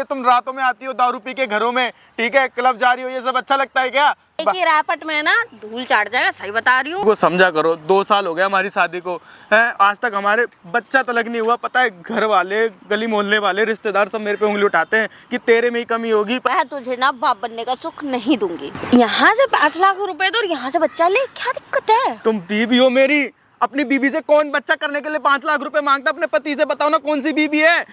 तुम रातों में आती हो दारू पी के घरों में, ठीक है, क्लब जा रही हो, ये सब अच्छा लगता है क्या? एक ही रापट में ना धूल चाट जाएगा, सही बता रही हूँ। वो समझा करो, 2 साल हो गया हमारी शादी को है, आज तक हमारे बच्चा तलक नहीं हुआ। पता है घर वाले, गली मोहल्ले वाले, रिश्तेदार सब मेरे पे उंगली उठाते हैं कि तेरे में ही कमी होगी। मैं तुझे ना बाप बनने का सुख नहीं दूंगी। यहाँ से 5 लाख रुपए दो और यहाँ से बच्चा ले, क्या दिक्कत है? तुम बीवी हो मेरी, अपनी बीवी से कौन बच्चा करने के लिए 5 लाख रुपए मांगता? अपने पति से बताओ ना कौन सी बीवी है?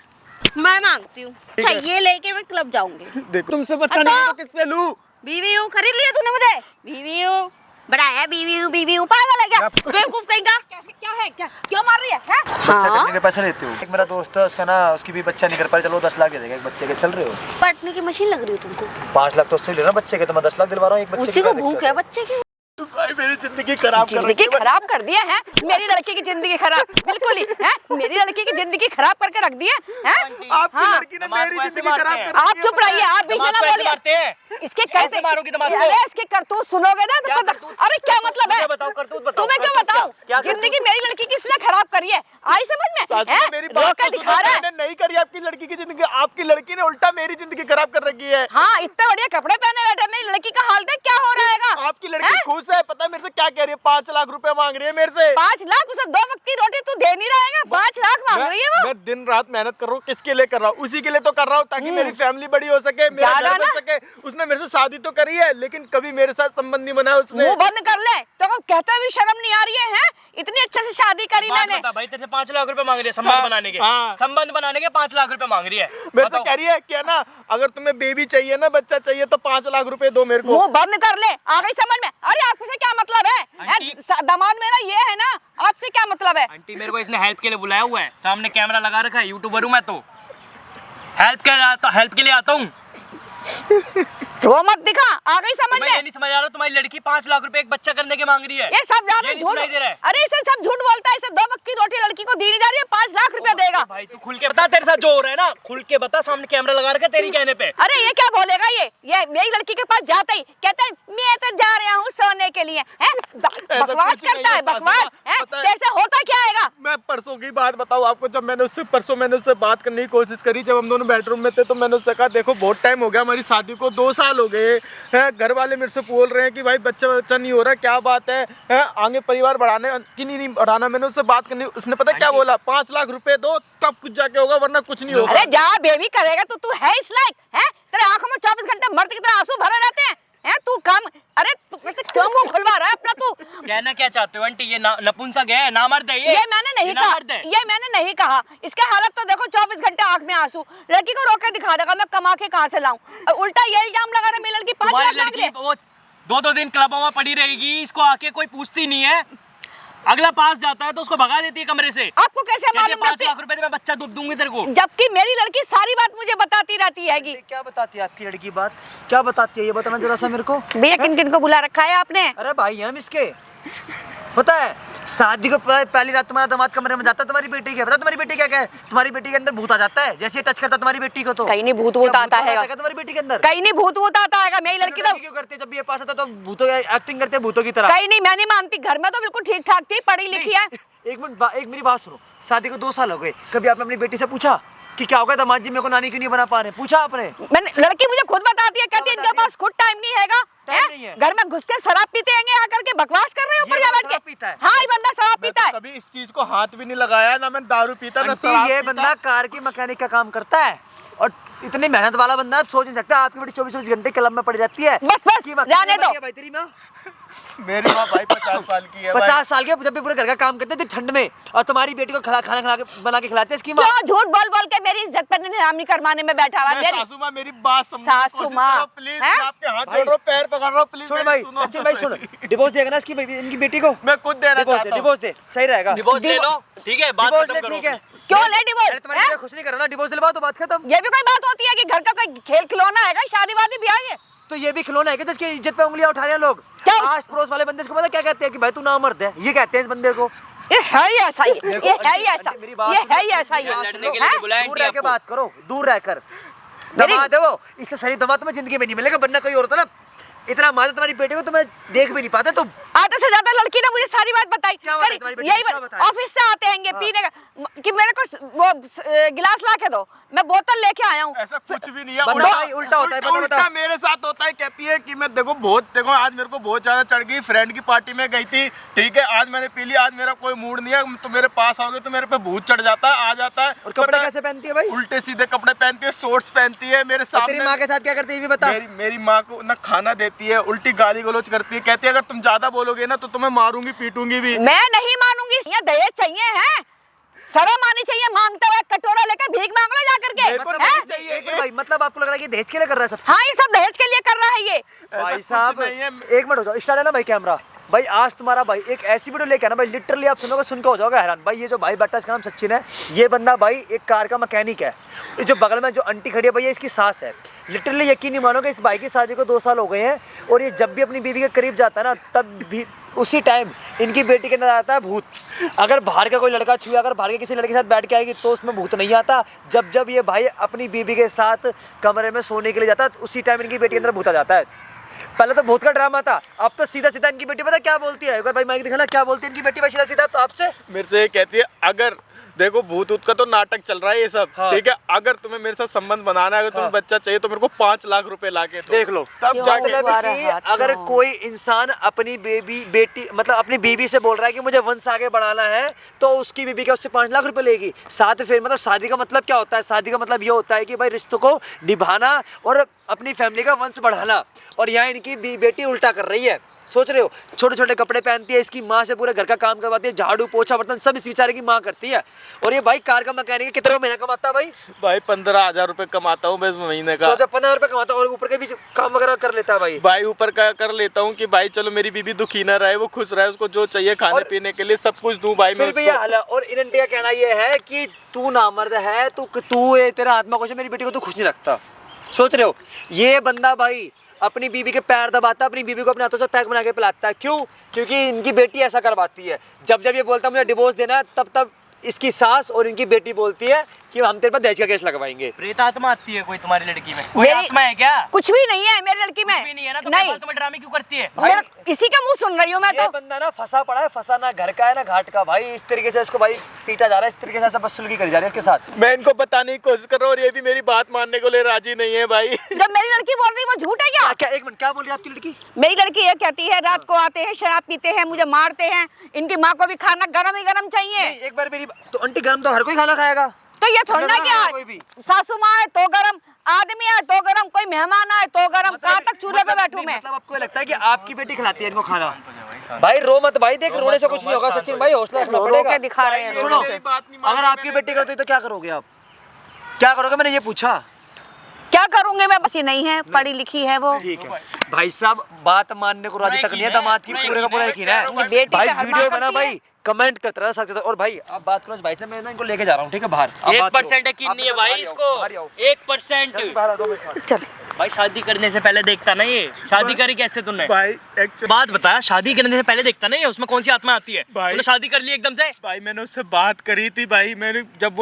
मैं मांगती हूँ। अच्छा ये लेके मैं क्लब जाऊंगी। देखो तुमसे बच्चा नहीं तो किससे लूं? बीवी हूँ, खरीद लिया तूने मुझे? बीवी हूँ, बड़ा है, बीवी हूँ, पागल है क्या? बेवकूफ कहीं का? कैसे क्या है, क्या क्यों मार रही है? बच्चा करने के पैसे लेते हो? एक मेरा दोस्त है, उसका ना, उसकी भी बच्चा नहीं कर पाया, चलो 10 लाख दे देगा एक बच्चे के। चल रहे हो? पटने की मशीन लग रही हो तुमको। 5 लाख तो उससे लेना बच्चे के, तो मैं 10 लाख दिलवा रहा हूँ एक बच्चे उसी को भूख है बच्चे की। भाई मेरी जिंदगी खराब कर दिया है, मेरी लड़की की जिंदगी खराब, बिल्कुल ही है, मेरी लड़की की जिंदगी खराब करके रख दी है। आपकी लड़की ने मेरी जिंदगी खराब कर दी। आप चुप रहिए, आप भी ना बोलिए। इसके कैसे मारोगी तुम? अरे इसके करतूत सुनोगे ना तो अरे क्या मतलब है? तुम्हें क्यों बताऊं? जिंदगी मेरी लड़की की इसने खराब करी है, आई समझ में? मेरी बात तो दिखा रहा है। मैंने नहीं करी आपकी लड़की की जिंदगी, आपकी लड़की ने उल्टा मेरी जिंदगी खराब कर रखी है। हाँ इतने बढ़िया कपड़े पहने बैठे, मेरी लड़की का हाल देख क्या हो रहेगा। आपकी लड़की खुश है, पता है मेरे से क्या कह रही है? 5 लाख रुपए मांग रही है मेरे से। 5 लाख? उसे 2 वक्त की रोटी तू दे नहीं रहेगा, 5 लाख मांग रही है वो। मैं दिन रात मेहनत कर रहा हूँ, किसके लिए कर रहा हूँ? उसी के लिए तो कर रहा हूँ ताकि मेरी फैमिली बड़ी हो सके, मेरा घर बन सके। उसने मेरे से शादी तो करी है लेकिन कभी मेरे साथ संबंध नहीं बनाया उसने। मुंह बंद कर ले, तो कहते हुए शर्म नहीं आ रही है? इतनी अच्छे से शादी करी मैंने। भाई तेरे से 5 लाख रुपए मांग रही है संबंध बनाने के। संबंध बनाने के 5 लाख रुपए मांग रही है। मेरे से कह रही है क्या ना, अगर तुम्हें बेबी चाहिए ना, बच्चा चाहिए तो 5 लाख रुपए दो मेरे को। मुंह बंद कर ले, आ गई समझ में? अरे आपसे क्या मतलब है? दामाद मेरा ये है ना, आपसे क्या मतलब है? आंटी मेरे को इसने हेल्प के लिए बुलाया हुआ है, सामने कैमरा लगा रखा है, यूट्यूबर हूँ मैं तो हेल्प के लिए आता हूँ। जो मत दिखा, आ गई समझ में? ये नहीं समझ आ रहा, तुम्हारी लड़की 5 लाख रुपए एक बच्चा करने के मांग रही है। ये सब झूठ। अरे इसे सब झूठ बोलता है, इसे 2 वक्त की रोटी लड़की को दी नहीं जा रही है, 5 लाख रुपया देगा। भाई तू खुल के बता, तेरे साथ जो हो रहा है ना, खुल के बता, सामने कैमरा लगा रखा है तेरी कहने पे। अरे ये क्या बोलेगा? ये मेरी लड़की के पास जाता ही कहता है मैं तो जा रहा हूँ सोने के लिए, बकवास करता है, बकवास। कैसे होता क्या है? मैं परसों की बात बताऊं आपको, जब मैंने उससे बात करने की कोशिश करी, जब हम दोनों बेडरूम में थे, तो मैंने उससे कहा देखो बहुत टाइम हो गया हमारी शादी को, 2 साल हो गए हैं, घर वाले मेरे से बोल रहे हैं कि भाई बच्चा नहीं हो रहा, क्या बात है आगे परिवार बढ़ाने की नहीं बढ़ाना। मैंने उससे बात करनी, उसने पता क्या बोला? 5 लाख रुपए दो तब कुछ जाके होगा, वरना कुछ नहीं होगा। अरे जा बेबी करेगा तो तू है इस लायक है? तेरे आंखों में 24 घंटे मर्द की तरह आंसू भरे रहते हैं। तू कम, अरे तू वैसे क्यों मुंह खुलवा रहा है अपना? तू कहना क्या चाहते हो आंटी? ये नपुंसक है, नामर्द है ये मैंने नहीं कहा, ये मैंने नहीं कहा। इसके हालत तो देखो, 24 घंटे आंख में आंसू, लड़की को रोक के दिखा देगा मैं कमा के कहाँ से लाऊं। उल्टा ये इल्जाम लगा रहा मेरी लड़की 5 लाख मांग रही है। वो 2-2 दिन क्लबों में पड़ी रहेगी, इसको आके कोई पूछती नहीं है। अगला पास जाता है तो उसको भगा देती है कमरे से। आपको कैसे मालूम? 5 लाख रुपए मैं बच्चा दूंगी तेरे को। जबकि मेरी लड़की सारी बात मुझे बताती रहती है। क्या बताती है आपकी लड़की बात? क्या बताती है ये बताना जरा सा मेरे को। भैया किन किन को बुला रखा है आपने? अरे भाई हम इसके, पता है शादी को पहली रात तुम्हारा दामाद कमरे में जाता है तुम्हारी बेटी के, पता तुम्हारी बेटी क्या है? तुम्हारी बेटी के अंदर भूत आ जाता है, जैसे टच करता तुम्हारी बेटी को तो कहीं नहीं भूत आता है तुम्हारी बेटी के अंदर, कहीं नहीं भूत आता है। मेरी लड़की तो क्यों करती है? जब ये पास आता तो भूतों एक्टिंग करते हैं भूतों की तरह। कहीं नहीं, मैं नहीं मानती। घर में तो बिल्कुल ठीक ठाक थी, पढ़ी लिखी है। एक मिनट, एक मेरी बात सुनो, शादी को 2 साल हो गए, कभी आपने अपनी बेटी से पूछा कि क्या होगा दामाद जी मेरे को नानी क्यों नहीं बना पा रहे? पूछा आपने? मैंने, लड़की मुझे खुद बताती है, कहती है इनके पास खुद टाइम नहीं हैगा। घर में घुस के शराब पीते हैं, आकर के बकवास कर रहे हो ऊपर बैठ के। हाँ ये बंदा शराब पीता है। कभी इस चीज को हाथ भी नहीं लगाया, ना मैं दारू पीता ना शराब। ये बंदा कार की मैकेनिक का काम करता है और इतनी मेहनत वाला बंदा, आप सोच नहीं सकते। आपकी बेटी 24 घंटे क्लब में पड़ी रहती है। बस जाने दो। भाई तेरी माँ, मेरी माँ भाई 50 साल की है। 50 साल के, जब भी पूरे घर का काम करते थे ठंड में, और तुम्हारी बेटी को खाना बना के खिलाते हैं इसकी माँ। क्यों झूठ बोल के मेरी इज्जत पर नीलामी करवाने में बैठा हुआ है? सासू माँ मेरी बात समझो, सासू माँ प्लीज, मैं आपके हाथ जोड़ रहा हूँ, पैर पकड़ रहा हूँ, प्लीज सुन भाई, सचिन भाई सुन, डिवोर्स देगा ना इनकी बेटी को? मैं खुद देना चाहता हूँ। डिवोर्स दे, सही रहेगा। डिवोर्स ले लो, ठीक है, बात खत्म करो। ठीक है, क्यों ले डिवोर्स? तुम्हारी बेटी खुश नहीं कर रहा ना, डिवोर्स दिलवा तो बात खत्म। ये भी कोई बात होती है कि घर का कोई खेल खिलौना है? शादी वादी भी है? तो ये भी खिलौना है कि जिसकी इज्जत पे उंगलियां उठा रहे हैं लोग। आस पड़ोस वाले बंदे को पता क्या कहते हैं कि भाई तू नामर्द है, ये कहते हैं इस बंदे को। ये है ही ऐसा ही, ये है ही ऐसा, ये है ही ऐसा ही। लड़ने के लिए बुलाया दूर रह के बात करो, दूर रहकर। दामाद है वो, इससे सही दामाद तुम्हें जिंदगी में नहीं मिलेगा, वरना कोई और होता ना, इतना मादा तुम्हारी बेटी को तुम्हें देख भी नहीं पाते तुम। आधे से ज्यादा लड़की ने मुझे सारी बात बताई। क्या बताई तुम्हारी बेटी? यही क्या बताई? ऑफिस से आते हैं पीने का कि मेरे को वो गिलास ला के दो, मैं बोतल लेके आया हूँ। ऐसा कुछ भी नहीं है, बता भाई, उल्टा होता है, बता, उल्टा बता। मेरे साथ होता है। कहती है कि मैं देखो आज मेरे को बहुत ज्यादा चढ़ गई, फ्रेंड की पार्टी में गई थी, ठीक है, आज मैंने पी ली, आज मेरा कोई मूड नहीं है, तो मेरे पास आओगे तो मेरे पे भूत चढ़ जाता है, आ जाता है। और कपड़े पता है, कैसे पहनती है भाई? उल्टे सीधे कपड़े पहनती है, शॉर्ट्स पहनती है मेरे और तेरी सामने। माँ के साथ क्या करती है ये भी बता। मेरी माँ को ना खाना देती है, उल्टी गाली गलौज करती है, कहती है अगर तुम ज्यादा बोलोगे ना तो तुम्हें मारूंगी पीटूंगी भी। मैं नहीं मानूंगी। यहाँ दहेज चाहिए है, शर्म आनी चाहिए, मांगते हुए कटोरा लेकर भीख मांग लो जा करके। मेरे को हैं? नहीं चाहिए। एक मिनट भाई, मतलब आपको लग रहा है कि दहेज के लिए कर रहा है सब? हाँ, ये सब दहेज के लिए कर रहा है ये। भाई कुछ साहब नहीं है। एक मिनट हो जाओ, स्टार्ट है ना भाई कैमरा। भाई आज तुम्हारा भाई एक ऐसी वीडियो लेके आना भाई, लिटरली आप सुनोगे, सुन के हो जाओगे हैरान। भाई ये जो भाई बैठा है इसका नाम सचिन है, ये बंदा भाई एक कार का मैकेनिक है। ये जो बगल में जो आंटी खड़ी है भाई, ये इसकी सास है। लिटरली यकीन नहीं मानोगे, इस भाई की शादी को 2 साल हो गए हैं और ये जब भी अपनी बीवी के करीब जाता है ना, तब भी उसी टाइम इनकी बेटी के अंदर आता है भूत। अगर बाहर का कोई लड़का छुआ, अगर बाहर के किसी लड़के के साथ बैठ के आएगी तो उसमें भूत नहीं आता। जब जब ये भाई अपनी बीवी के साथ कमरे में सोने के लिए जाता है, तो उसी टाइम इनकी बेटी के अंदर भूत आ जाता है। पहले तो भूत का ड्रामा था, अब तो सीधा सीधा इनकी बेटी पता क्या बोलती है? एक बार भाई माइक दिखाना, क्या बोलती है इनकी बेटी भाई सीधा सीधा? तो आपसे मेरे से ये कहती है अगर देखो भूत ऊत का तो नाटक चल रहा है ये सब, हाँ। ठीक है, अगर तुम्हें मेरे साथ संबंध बनाना है, अगर तुम्हें बच्चा चाहिए तो मेरे को 5 लाख रुपए लाके दो। देख लो, तब जाके मतलब कि अगर कोई इंसान अपनी बेटी मतलब अपनी बीवी से बोल रहा है कि मुझे वंश आगे बढ़ाना है, तो उसकी बीवी क्या उससे 5 लाख रुपए लेगी? साथ फिर मतलब शादी का मतलब क्या होता है? शादी का मतलब ये होता है कि भाई रिश्तों को निभाना और अपनी फैमिली का वंश बढ़ाना। और यहाँ इनकी बेटी उल्टा कर रही है। सोच रहे हो, छोटे छोटे कपड़े पहनती है, इसकी माँ से पूरे घर का काम करवाती है, झाड़ू पोछा बर्तन सब इस बेचारे की माँ करती है। और ये भाई कार का मैकेनिक है, कितना महीना कमाता है भाई? भाई 15,000 रुपए कमाता हूँ बस महीने का। सोचा 15,000 रुपए कमाता है और ऊपर के भी काम वगैरह कर लेता है भाई। भाई ऊपर का कर लेता हूँ कि भाई चलो मेरी बीबी दुखी ना रहे, वो खुश रहे, उसको जो चाहिए खाने पीने के लिए सब कुछ दूं भाई। फिर भी ये हाल है। और इन आंटी का कहना ये है कि तू नामर्द है, तू तेरा आत्मा खुश है, मेरी बेटी को तू खुश नहीं रखता। सोच रहे हो, ये बंदा भाई अपनी बीवी के पैर दबाता, अपनी बीवी को अपने हाथों से पैक बना के पिलाता है। क्यों? क्योंकि इनकी बेटी ऐसा करवाती है। जब जब ये बोलता है मुझे डिवोर्स देना है, तब तब इसकी सास और इनकी बेटी बोलती है कि हम तेरे पर दहेज का केस लगवाएंगे। प्रेत आत्मा आती है कोई तुम्हारी लड़की में? कोई मेरी- आत्मा है क्या? कुछ भी नहीं है मेरी लड़की में। कुछ भी नहीं है ना, तो नहीं, तुम्हें ड्रामे क्यों करती है? भाई इसी का मुंह सुन रही हूँ मैं ये तो। बंदा ना फंसा पड़ा है, फंसा ना घर का है ना घाट का। भाई इस तरीके से इसको भाई पीटा जा रहा है, इस तरीके से बदसलूकी करी जा रही है इसके साथ। मैं इनको बताने की कोशिश कर रहा हूँ और ये भी मेरी बात मानने को लिए राजी नहीं है भाई। जब मेरी लड़की बोल रही है वो झूठ है क्या? क्या एक मिनट, क्या बोल रही है आपकी लड़की? मेरी लड़की ये कहती है रात को आते हैं, शराब पीते हैं, मुझे मारते हैं, इनकी माँ को भी खाना गरम ही गरम चाहिए। नहीं, एक बार मेरी तो आंटी गरम तो हर कोई खाना खाएगा। तो ये थोड़ा खाना क्या, कोई भी। सासू माँ है तो गरम, आदमी है तो गरम, कोई मेहमान आए तो गरम, कहाँ तक चूल्हे पे बैठूं मैं? मतलब आपको लगता है कि आपकी बेटी खिलाती है इनको खाना? भाई रो मत भाई, देख रोने से कुछ नहीं होगा सचिन भाई, हौसला रखना रो पड़ेगा। के दिखा रहे हैं। सुनो, मेरी बात नहीं मानते, अगर आपकी बेटी करती तो क्या करोगे आप? क्या करोगे मैंने ये पूछा। क्या करूंगे मैं? बस ये नहीं है, पढ़ी लिखी है वो। ठीक है भाई साहब, बात मानने को राजी तक नहीं है, दामाद की पूरे का पूरा यकीन है। बेटी भाई से हर वीडियो बात बना करती है। भाई, कमेंट करते रह सकते थे। और भाई आप बात करो इस भाई से, मैं ना इनको लेके जा रहा हूँ, ठीक है बाहर। आप बात करो। 1% यकीन नहीं है भाई इसको, 1%। बाहर आ, 2 मिनट। चल, भाई शादी करने से पहले देखता ना ये, शादी करी कैसे तुमने? भाई एक्चुअली बात बता, शादी करने से पहले देखता नहीं है, उसमें कौन सी आत्मा आती है? भाई- तूने शादी कर ली एकदम से? भाई मैंने उससे बात करी थी भाई, मैंने जब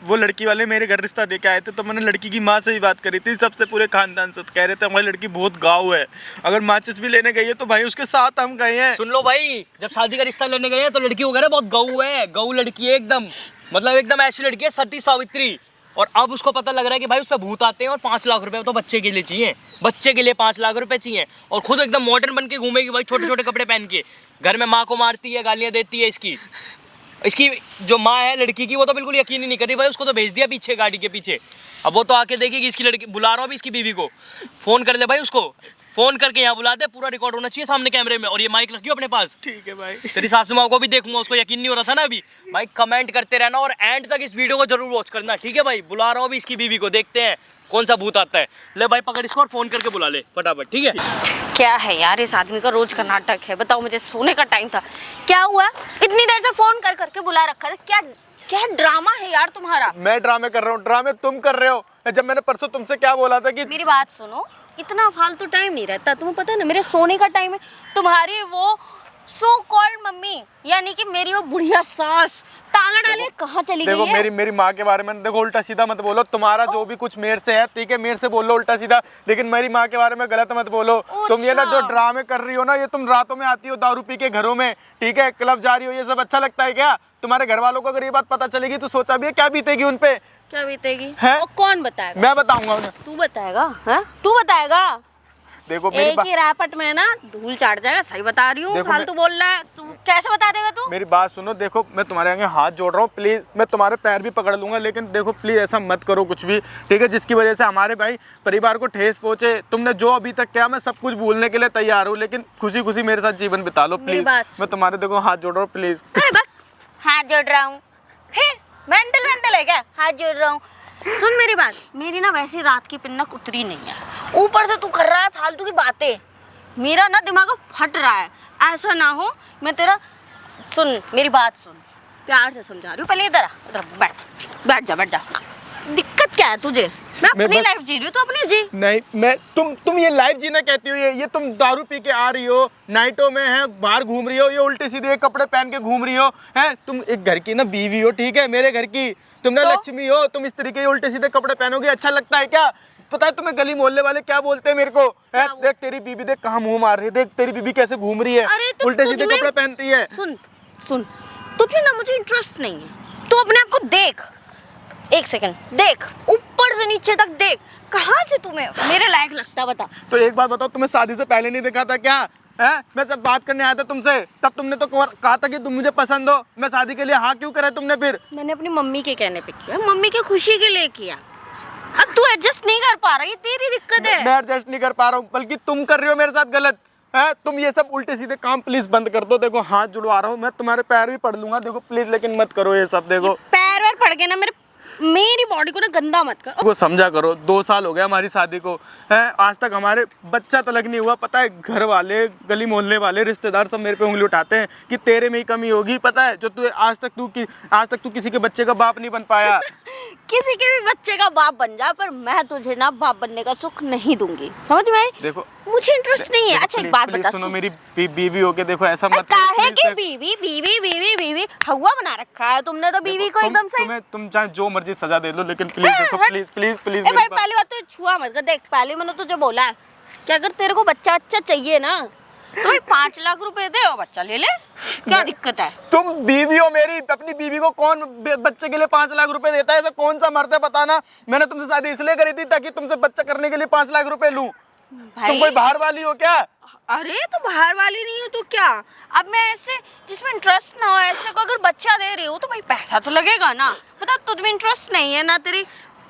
वो लड़की वाले मेरे घर रिश्ता देके आए थे तो मैंने लड़की की माँ से ही बात करी थी, सबसे पूरे खानदान से। कह रहे थे हमारी लड़की बहुत गाँव है, अगर माचिस भी लेने गई है तो भाई उसके साथ हम गए हैं। सुन लो भाई, जब शादी का रिश्ता लेने गए हैं तो लड़की वगैरह बहुत गऊ है, गऊ लड़की है एकदम, मतलब एकदम ऐसी लड़की है सती सावित्री। और अब उसको पता लग रहा है कि भाई उस पर भूत आते हैं और 5 लाख रुपए तो बच्चे के लिए चाहिए, बच्चे के लिए 5 लाख रुपए चाहिए। और खुद एकदम मॉडर्न बन के घूमेगी भाई, छोटे छोटे कपड़े पहन के, घर में माँ को मारती है, गालियाँ देती है। इसकी जो माँ है लड़की की, वो तो बिल्कुल यकीन ही नहीं कर रही भाई, उसको तो भेज दिया पीछे गाड़ी के पीछे। अब वो तो आके देखेगी इसकी लड़की, बुला रहा हूँ अभी इसकी बीवी को, फोन कर ले भाई उसको, फोन करके यहाँ बुला दे, पूरा रिकॉर्ड होना चाहिए सामने कैमरे में। और ये माइक रखियो अपने पास। ठीक है भाई। तेरी सासू माँ को भी देखूंगा, उसको यकीन नहीं हो रहा था ना अभी। भाई कमेंट करते रहना और एंड तक इस वीडियो को जरूर वॉच करना, ठीक है भाई? बुला रहा हूँ अभी इसकी बीवी को, देखते हैं कौन सा भूत आता है। ले भाई पकड़ इसको और फोन करके बुला ले फटाफट, ठीक है? क्या है यार इस आदमी का रोज का नाटक है। बताओ, मुझे सोने का टाइम था, क्या हुआ? इतनी देर से फोन कर करके बुला रखा था, क्या क्या ड्रामा है यार तुम्हारा? मैं ड्रामे कर रहा हूँ? ड्रामे तुम कर रहे हो। जब मैंने परसों तुमसे क्या बोला था कि मेरी बात सुनो, इतना फालतू टाइम नहीं रहता, तुम्हें पता है ना मेरे सोने का टाइम है। तुम्हारी वो सो कॉल्ड मम्मी यानी कि मेरी वो बुढ़िया सास ताला डाले कहाँ चली गई देखो है? मेरी माँ के बारे में देखो उल्टा सीधा मत बोलो। तुम्हारा जो भी कुछ मेरे से है ठीक है, मेरे से बोलो उल्टा सीधा, लेकिन मेरी माँ के बारे में गलत मत बोलो। तुम ये ना जो ड्रामे कर रही हो ना, ये तुम रातों में आती हो दारू पी के घरों में, ठीक है, क्लब जा रही हो, ये सब अच्छा लगता है क्या? तुम्हारे घर वालों को अगर ये बात पता चलेगी तो सोचा भी है क्या बीतेगी उन पे? क्या बीतेगी? है? और कौन बताएगा? मैं बताऊंगा उन्हें। तू बताएगा? हैं? तू बताएगा? देखो मेरी एक ही रैपट में ना धूल चाट जाएगा, सही बता रही हूँ। फालतू बोल रहा है तू, कैसे बता देगा तू? मेरी बात सुनो, देखो मैं तुम्हारे आगे हाथ जोड़ रहा हूँ, प्लीज मैं तुम्हारे पैर भी पकड़ लूंगा, लेकिन देखो प्लीज ऐसा मत करो कुछ भी, ठीक है, जिसकी वजह से हमारे भाई परिवार को ठेस पहुंचे। तुमने जो अभी तक किया मैं सब कुछ भूलने के लिए तैयार हूँ, लेकिन खुशी खुशी मेरे साथ जीवन बिता लो प्लीज। मैं तुम्हारे देखो हाथ जोड़ रहा हूँ प्लीज। हाथ जोड़ रहा हूँ? मेंटल है क्या? हाथ जोड़ रहा हूँ। सुन मेरी बात, मेरी ना वैसे रात की पिन्नक उतरी नहीं है, ऊपर से तू कर रहा है फालतू की बातें, मेरा ना दिमाग फट रहा है। ऐसा ना हो मैं तेरा, सुन मेरी बात सुन, प्यार से समझा रही हूँ, पहले इधर बैठ जा। दिक्कत क्या है तुझे? मैं अपनी लाइफ जी रही हूँ, तो अपनी जी। नहीं मैं तुम ये लाइफ जीना कहती हो, ये तुम दारू पी के आ रही हो, नाइटों में है बाहर घूम रही हो, ये उल्टे सीधे कपड़े पहन के घूम रही हो, हैं? तुम एक घर की ना बीवी हो, ठीक है, मेरे घर की, तुम ना लक्ष्मी हो, तुम इस तरीके के उल्टे सीधे कपड़े पहनोगे अच्छा लगता है क्या? पता है तुम्हें गली मोहल्ले वाले क्या बोलते हैं मेरे को? है? देख तेरी बीबी देख कहाँ मुंह मार रही है, देख तेरी बीबी कैसे घूम रही है, उल्टे सीधे कपड़े पहनती है। सुन तुझे ना मुझे इंटरेस्ट नहीं है, तू अपने आप को देख, एक सेकंड देख, ऊपर से नीचे तक देख, कहाँ से तुम्हें मेरे लायक लगता बता। तो एक बात बताओ, तुम्हें शादी से पहले नहीं देखा था क्या? है? मैं जब बात करने आया था तुमसे तब तुमने तो कहा था कि तुम मुझे पसंद हो, मैं शादी के लिए हाँ क्यों करा तुमने फिर? मैंने अपनी मम्मी के कहने पे किया, मम्मी की खुशी के लिए किया। अब तू एडजस्ट नहीं कर पा रहा, ये तेरी दिक्कत है। मैं एडजस्ट नहीं कर पा रहा हूँ, बल्कि तुम कर रही हो मेरे साथ गलत है। तुम ये सब उल्टे सीधे काम प्लीज बंद कर दो। देखो हाथ जुड़वा रहा हूँ, मैं तुम्हारे पैर भी पड़ लूंगा, देखो प्लीज, लेकिन मत करो ये सब। देखो पैर वैर पड़ गए ना मेरी बॉडी को ना गंदा मत कर। वो समझा करो, 2 साल हो गया हमारी शादी को, है, आज तक हमारे बच्चा तलक नहीं हुआ। पता है घर वाले, गली मोहल्ले वाले, रिश्तेदार सब मेरे पे उंगली उठाते हैं कि तेरे में ही कमी होगी। पता है जो तू आज तक तू किसी के बच्चे का बाप नहीं बन पाया। किसी के भी बच्चे का बाप बन जा, पर मैं तुझे ना बाप बनने का सुख नहीं दूंगी, समझ में आई? देखो मुझे इंटरेस्ट नहीं है। अच्छा एक बात बता, सुनो मेरी बीवी होके देखो ऐसा मत काहे की बीवी हवा बना रखा है तुमने तो बीवी को एकदम से। तुम चाहे जो मर्जी सजा दे लो, लेकिन प्लीज देखो, प्लीज भाई पहली बात तो छुआ मत कर। देख पहले मैंने तुझे बोला है कि अगर तेरे को बच्चा अच्छा चाहिए ना तो भाई 5 लाख रुपए दे और बच्चा ले ले, क्या दिक्कत है? तुम बीवी हो मेरी, अपनी बीवी को कौन बच्चे के लिए 5 लाख रुपए देता है? ऐसा कौन सा मर्द है बताना? मैंने तुमसे शादी इसलिए करी थी ताकि तुमसे बच्चा करने के लिए 5 लाख रुपए लूं। तुम कोई बाहर वाली हो क्या? अरे तो बाहर वाली नहीं हो तो क्या? अब मैं ऐसे जिसमें इंटरेस्ट ना हो ऐसे को अगर बच्चा दे रही हूँ तो भाई पैसा तो लगेगा ना। पता तुझमें इंटरेस्ट नहीं है ना, तेरी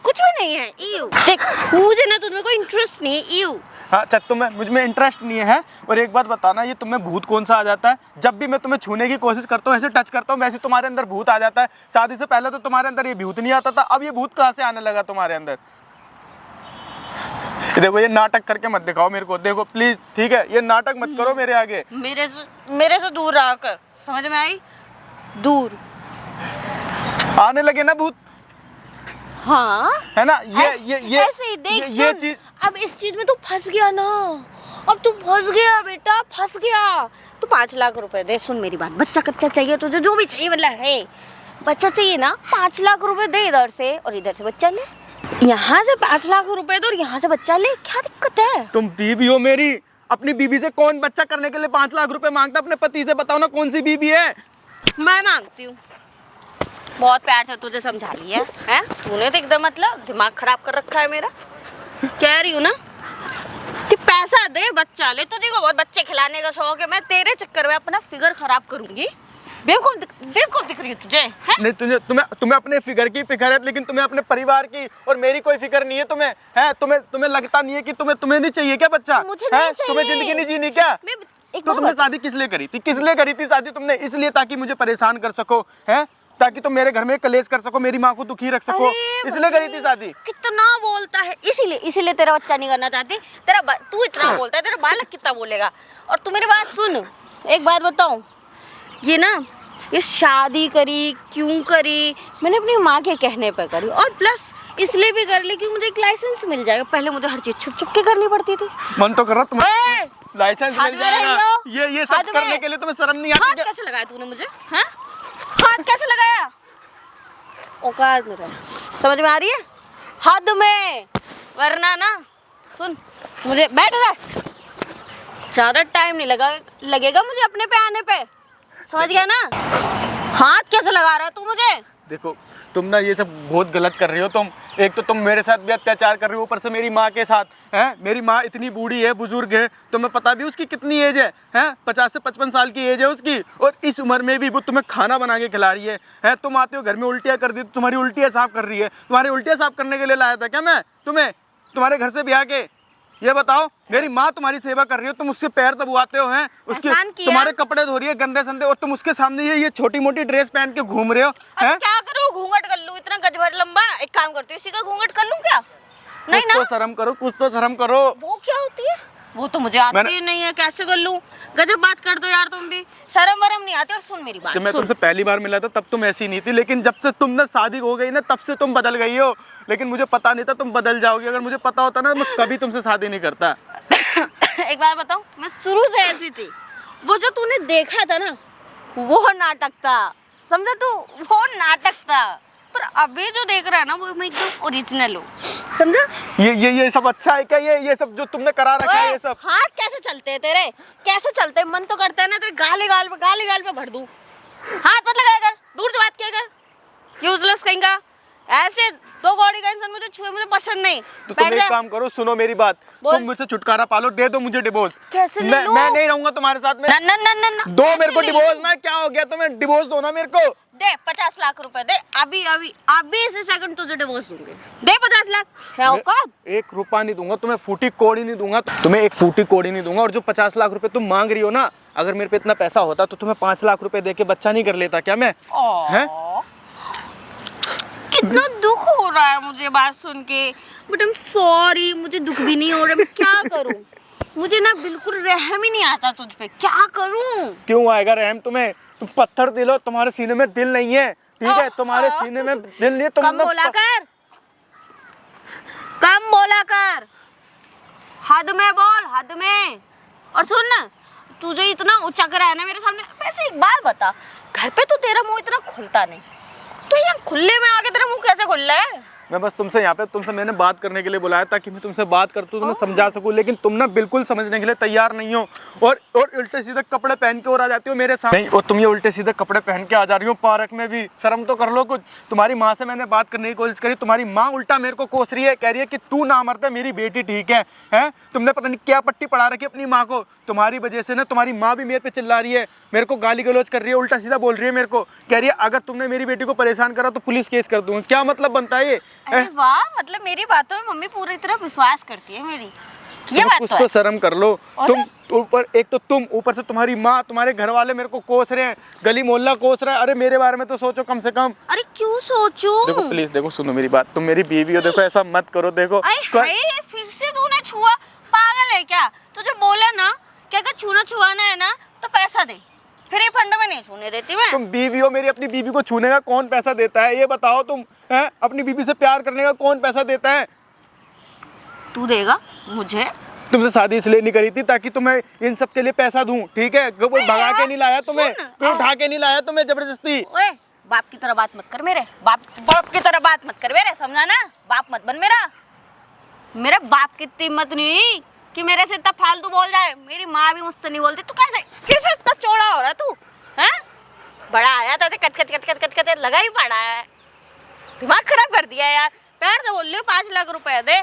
कुछ भी नहीं है। ईयू देख, मुझे ना तुझमें कोई इंटरेस्ट नहीं है। ईयू हाँ अच्छा, तुम्हें मुझमें इंटरेस्ट नहीं है। और एक बात बताना, ये तुम्हें भूत कौन सा आ जाता है? जब भी मैं तुम्हें छूने की कोशिश करता हूँ, ऐसे टच करता हूँ, वैसे तुम्हारे अंदर भूत आ जाता है। शादी से पहले तो तुम्हारे अंदर ये भूत नहीं आता था, अब ये भूत कहाँ से आने लगा तुम्हारे अंदर? देखो ये नाटक करके मत दिखाओ मेरे को, देखो प्लीज, ठीक है, ये नाटक मत करो मेरे आगे। मेरे से दूर रहा कर, समझ में आई? दूर आने लगे ना भूत, हाँ है ना? ये ऐसे ही देख, ये चीज। अब इस चीज में तू फंस गया ना, अब तू फंस गया बेटा, फंस गया। तू 5 लाख रुपए दे। सुन मेरी बात, बच्चा कच्चा चाहिए तुझे, जो भी चाहिए, मतलब है बच्चा चाहिए ना, 5 लाख रुपए दे इधर से और इधर से बच्चा ले। यहाँ से 5 लाख रुपए दो और यहाँ से बच्चा ले, क्या दिक्कत है? तुम बीवी हो मेरी, अपनी बीवी से कौन बच्चा करने के लिए 5 लाख रुपए मांगता? अपने पति से बताओ ना कौन सी बीवी है? मैं मांगती हूँ, बहुत प्यार से तुझे समझा लिया है। तूने तो एकदम मतलब दिमाग खराब कर रखा है मेरा। कह रही हूँ ना कि पैसा दे बच्चा ले। तुझे को बहुत बच्चे खिलाने का शौक है, मैं तेरे चक्कर में अपना फिगर खराब करूंगी। बेवकूफ दिख रही है तुझे, है? नहीं, तुम्हें अपने फिगर की फिक्र है, लेकिन तुम्हें अपने परिवार की और मेरी कोई फिक्र नहीं है तुम्हें, है? तुम्हें लगता नहीं है कि तुम्हें नहीं चाहिए क्या बच्चा? मुझे नहीं चाहिए। तुम्हें जिंदगी नहीं जीनी क्या? तो तुमने शादी किस लिए करी थी? किस लिए करी थी शादी तुमने? इसलिए ताकि मुझे परेशान कर सको, है? ताकि तुम मेरे घर में कलेश कर सको, मेरी माँ को दुखी रख सको, इसलिए करी थी शादी। कितना बोलता है, इसीलिए तेरा बच्चा नहीं करना चाहती। तू इतना बोलता है, तेरा बालक कितना बोलेगा? और तू मेरी बात सुन, एक बात बताऊं, ये शादी करी क्यों करी? मैंने अपनी माँ के कहने पर करी, और प्लस इसलिए भी कर ली कि मुझे एक लाइसेंस मिल जाएगा। पहले मुझे हर चीज छुप छुप के करनी पड़ती थी। मन तो कर रहा तुम्हारा। लाइसेंस मिल जाएगा। ये सब करने के लिए तुम्हें शर्म नहीं आती? हाथ कैसे लगाया तूने मुझे? हैं? हाथ कैसे लगाया? औकात मेरा समझ में आ रही है? हद में, वरना ना सुन, मुझे बैठ रहा, ज्यादा टाइम नहीं लगेगा मुझे अपने पे आने पे, समझ गया ना? हाथ कैसे लगा रहा है तू मुझे? देखो तुम ना ये सब बहुत गलत कर रही हो। तुम एक तो तुम मेरे साथ भी अत्याचार कर रही हो, ऊपर से मेरी माँ के साथ हैं। मेरी माँ इतनी बूढ़ी है, बुजुर्ग है, तुम्हें पता भी उसकी कितनी एज है? 50 से 55 साल की एज है उसकी, और इस उम्र में भी वो तुम्हें खाना बना के खिला रही है। तुम आते हो घर में उल्टियाँ कर दी, तुम्हारी उल्टियाँ साफ कर रही है। तुम्हारी उल्टियाँ साफ करने के लिए लाया था क्या मैं तुम्हें, तुम्हारे घर से ब्याह के? ये बताओ, मेरी माँ तुम्हारी सेवा कर रही हो, तुम उसके पैर दबाते हो, हैं उसके, तुम्हारे कपड़े धो रही है गंदे संदे, और तुम उसके सामने ये छोटी मोटी ड्रेस पहन के घूम रहे हो। हैं? क्या करूं, घूंघट कर लूं? इतना गज भर लंबा, एक काम करती हूं, इसी का घूंघट कर लूं क्या? नहीं ना, कुछ तो शर्म करो, कुछ तो शर्म करो। वो क्या होती है? वो तो मुझे आती ही नहीं है, कैसे कर लूं? गजब बात कर दो यार, तुम भी शर्म वरम नहीं आती। और सुन मेरी बात, जब मैं तुमसे पहली बार मिला था तब तुम ऐसी नहीं थी, लेकिन जब से तुमने शादी हो गई ना तब से तुम बदल गई हो। लेकिन मुझे पता नहीं था तुम बदल जाओगी। अगर मुझे पता होता ना मैं कभी तुमसे शादी नहीं करता। एक बात बताऊं, मैं शुरू से ऐसी थी। वो जो तूने देखा था ना, वो नाटक था, समझा तू? वो नाटक था, पर अभी जो देख रहा है ना, वो मैं एकदम ओरिजिनल हूँ, समझा? ये सब अच्छा है क्या? ये सब जो तुमने करा रखा है, ये सब? हाथ कैसे चलते हैं तेरे? कैसे चलते हैं? मन तो करता है ना तेरे गाली गाल पे भर दूं। हाथ मत लगाया कर, दूर से बात किया कर, यूजलेस कहीं का। ऐसे दो गौड़ी का इंसान मुझे छुए, मुझे पसंद नहीं। तो तुम एक काम करो, सुनो मेरी बात, तुम मुझसे छुटकारा पालो, दे दो मुझे डिवोर्स। कैसे ले लूं? मैं नहीं रहूंगा तुम्हारे साथ में। ना, दो मेरे को डिवोर्स ना। क्या हो गया तुम्हें? डिवोर्स दो ना मेरे को। दे 50 लाख रुपए दे, अभी इसी सेकंड तुझे डिवोर्स दूंगी। दे 50 लाख। है औकात? 1 रुपया नहीं दूंगा तुम्हें, फूटी कौड़ी नहीं दूंगा तुम्हें, 1 फूटी कौड़ी नहीं दूंगा। और जो 50 लाख रुपए तुम मांग रही हो ना, अगर मेरे पे इतना पैसा होता तो तुम्हें 5 लाख रुपए दे के बच्चा नहीं कर लेता क्या मैं? हैं? कितना दुख हो रहा है मुझे बात सुन के, बट आई एम सॉरी, मुझे दुख भी नहीं हो रहा, मैं क्या करूं? मुझे ना बिल्कुल रहम ही नहीं आता तुझ पे, क्या करूं? क्यों आएगा रहम तुम्हें? तुम पत्थर दिल हो, तुम्हारे सीने में दिल नहीं है, ठीक है? तुम्हारे सीने में दिल नहीं है। तुम कम बोला कर, कम बोला कर, हद में बोल, हद में। और सुन ना, तुझे इतना उचक रहा है ना मेरे सामने, वैसे एक बात बता, घर पे तो तेरा मुंह इतना खुलता नहीं, तो यहाँ खुले में आके तेरा मुंह कैसे खुल रहा है? मैं बस तुमसे यहाँ पे तुमसे मैंने बात करने के लिए बुलाया ताकि मैं तुमसे बात करता हूँ, तुम्हें समझा सकूँ, लेकिन तुम ना बिल्कुल समझने के लिए तैयार नहीं हो, और उल्टे सीधे कपड़े पहन के और आ जाती हो मेरे सामने। नहीं, और तुम ये उल्टे सीधे कपड़े पहन के आ जा रही हो पार्क में भी, शर्म तो कर लो कुछ। तुम्हारी माँ से मैंने बात करने की कोशिश करी, तुम्हारी माँ उल्टा मेरे को कोस रही है, कह रही है कि तू ना मरता, मेरी बेटी ठीक है। हैं? तुमने पता नहीं क्या पट्टी पढ़ा रखी अपनी माँ को, तुम्हारी वजह से ना तुम्हारी माँ भी मेरे पे चिल्ला रही है, मेरे को गाली गलौज कर रही है, उल्टा सीधा बोल रही है मेरे को, कह रही है अगर तुमने मेरी बेटी को परेशान करा तो पुलिस केस कर दूंगा। क्या मतलब बनता है ये? अरे वाह, मतलब मेरी बातों में मम्मी पूरी तरह विश्वास करती है मेरी, ये बात कुछ तो शर्म कर लो। तुम ऊपर, एक तो तुम, ऊपर से तुम्हारी माँ, तुम्हारे घर वाले मेरे को कोस रहे हैं, गली मोहल्ला कोस रहा है। अरे मेरे बारे में तो सोचो कम से कम। अरे क्यों सोचूं? देखो प्लीज, देखो सुनो मेरी बात, तुम मेरी बीवी हो, देखो ऐसा मत करो। देखो फिर से तूने छुआ, पागल है क्या? तुझे बोला ना कि अगर छुआना है ना तो पैसा दे, फिर रिफंड में नहीं छूने देती मैं। तुम बीवी हो मेरी, अपनी बीवी को छूने का कौन पैसा देता है ये बताओ तुम? हैं? अपनी बीवी से प्यार करने का कौन पैसा देता है? तू देगा मुझे? तुमसे शादी इसलिए नहीं करी थी ताकि तुम्हें इन सब के लिए पैसा दूं, ठीक है? कोई भगा के नहीं लाया तुम्हें, कोई उठा के नहीं लाया तुम्हें जबरदस्ती। ओए, बाप की तरह बात मत कर मेरे, बाप की तरह बात मत कर मेरे, समझा ना? बाप मत बन मेरा बाप की इतनी हिम्मत नहीं कि मेरे से इतना फालतू बोल जाए। मेरी माँ भी मुझसे नहीं बोलती। तू कैसे इतना चौड़ा हो रहा तू? हैं? बड़ा आया तो कच लगा ही पड़ा है, दिमाग खराब कर दिया यार। पैर तो बोल लियो 5 लाख रुपए दे,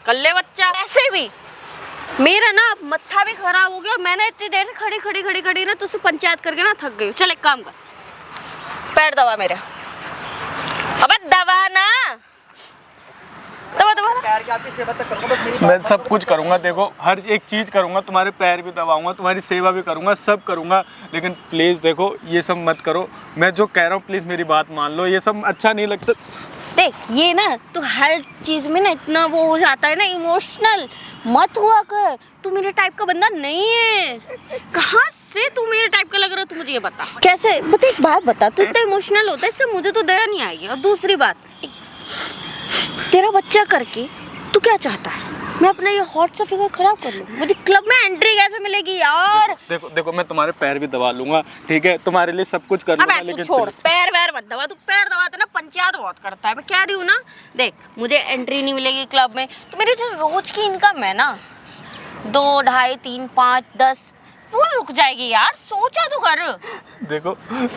कल्ले बच्चा। ऐसे भी मेरा ना मत्था भी खराब हो गया, और मैंने इतनी देर से खड़ी ना तुझसे पंचायत करके ना थक गई। चल एक काम कर, पैर दबा मेरे, अबे दबा ना, दबा ना। पैर की आपकी सेवा तक करूंगा, बस मेरी मैं सब कुछ करूंगा, देखो हर एक चीज़ करूंगा, तुम्हारे पैर भी दबाऊंगा, तुम्हारी सेवा भी करूंगा, सब करूंगा, लेकिन प्लीज़ देखो ये सब मत करो। मैं जो कह रहा हूँ प्लीज़ मेरी बात मान लो, ये सब अच्छा नहीं लगता। देख ये ना, तू हर चीज में ना इतना वो हो जाता है ना, इमोशनल मत हुआ कर। तू मेरे टाइप का बंदा नहीं है। कहाँ से तू मेरे टाइप का लग रहा है, तू मुझे ये बता। कैसे बता, एक बात बता, तू इतना इमोशनल होता है, इससे मुझे तो दया नहीं आएगी। और दूसरी बात, तेरा बच्चा करके तू क्या चाहता है? मैं अपना ये हॉट सा फिगर खराब कर लूँ? मुझे क्लब में एंट्री कैसे मिलेगी यार? देखो देखो मैं तुम्हारे पैर भी दबा लूंगा, ठीक है, तुम्हारे लिए सब कुछ कर लूंगा, अबे तू लेकिन छोड़, पैर वैर मत दबा। तू पैर दबाता ना पंचायत बहुत करता है। मैं कह रही हूँ ना, देख मुझे एंट्री नहीं मिलेगी क्लब में, तो मेरी जो रोज की इनकम है ना 2, 2.5, 3, 5, 10 वो रुक जाएगी यार। सोचा तो कर। देखो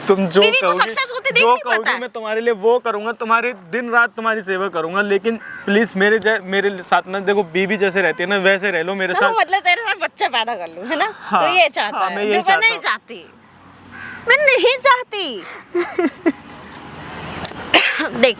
तुम जो बीवी को कहोगी, success होते देख जो नहीं पता कहोगी है। मैं तुम्हारे लिए वो करूंगा, तुम्हारी दिन रात तुम्हारी सेवा करूंगा, लेकिन प्लीज मेरे साथ ना देखो, बीवी जैसे रहती है ना वैसे रह लो मेरे तो साथ। मतलब तेरे साथ बच्चा पैदा कर लूं, है ना? हाँ, तो ये चाहता हाँ, है मैं जो यही मैं नहीं चाहता चाहती। मैं नहीं चाहती। देख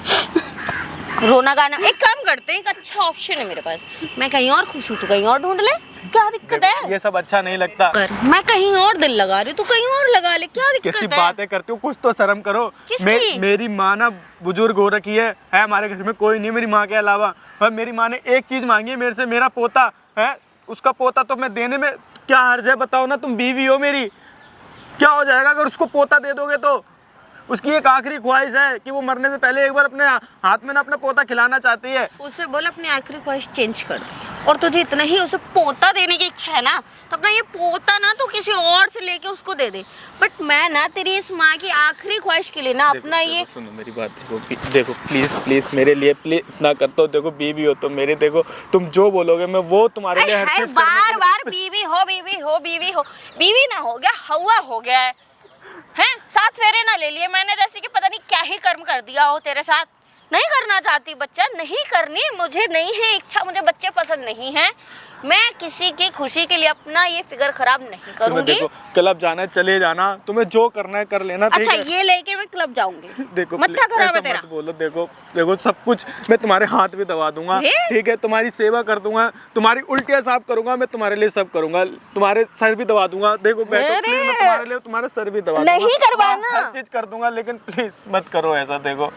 रोना गाना, एक काम करते हैं, एक अच्छा ऑप्शन है मेरे पास। मैं कहीं और खुश हूँ, तू कहीं और ढूंढ ले, क्या दिक्कत है? ये सब अच्छा नहीं लगता। कर, मैं कहीं और दिल लगा रही हूँ, तू कहीं और लगा ले, क्या दिक्कत कैसी है? बातें करती हो, कुछ तो शर्म करो। किसकी? मेरी माँ ना बुजुर्ग हो रखी है हमारे घर में कोई नहीं मेरी माँ के अलावा, और मेरी माँ ने एक चीज मांगी है मेरे से, मेरा पोता है, उसका पोता तो मैं देने में क्या हर्ज है बताओ ना? तुम बीवी हो मेरी, क्या हो जाएगा अगर उसको पोता दे दोगे? तो उसकी एक आखिरी ख्वाहिश है कि वो मरने से पहले एक बार अपने हाथ में ना अपना पोता खिलाना चाहती है। उससे बोल अपनी आखिरी ख्वाहिश चेंज कर दे। और तुझे इतना ही उसे पोता देने की इच्छा है ना, तो अपना ये पोता ना तो किसी और से लेके उसको दे दे। बट मैं ना तेरी इस माँ की आखिरी ख्वाहिश के लिए ना अपना ये सुनो मेरी बात, देखो प्लीज प्लीज मेरे लिए प्लीज इतना कर दो। देखो बीवी हो तुम मेरी, देखो तुम जो बोलोगे मैं वो तुम्हारे लिए हर चीज बार बार बीवी हो बीवी हो बीवी हो, बीवी ना हो गया हवा हो गया है। हैं 7 फेरे ना ले लिए मैंने, जैसे कि पता नहीं क्या ही कर्म कर दिया हो तेरे साथ। नहीं करना चाहती बच्चा, नहीं करनी, मुझे नहीं है इच्छा, मुझे बच्चे पसंद नहीं है। मैं किसी की खुशी के लिए अपना ये फिगर खराब नहीं करूंगी। देखो क्लब जाना है चले जाना, तुम्हें जो करना है कर लेना। अच्छा ठीक है? ये लेके मैं क्लब जाऊंगी? देखो मत्था खराब है तेरा। मत बोलो, देखो देखो सब कुछ मैं तुम्हारे हाथ भी दबा दूंगा, ठीक है, तुम्हारी सेवा कर दूंगा, तुम्हारी उल्टियां साफ करूंगा, मैं तुम्हारे लिए सब करूंगा, तुम्हारे सर भी दबा दूंगा। देखो बैठो प्लीज, मैं तुम्हारे लिए तुम्हारा सर भी दबा दूंगा, नहीं करवाना, हर चीज कर दूंगा, लेकिन प्लीज मत करो ऐसा। देखो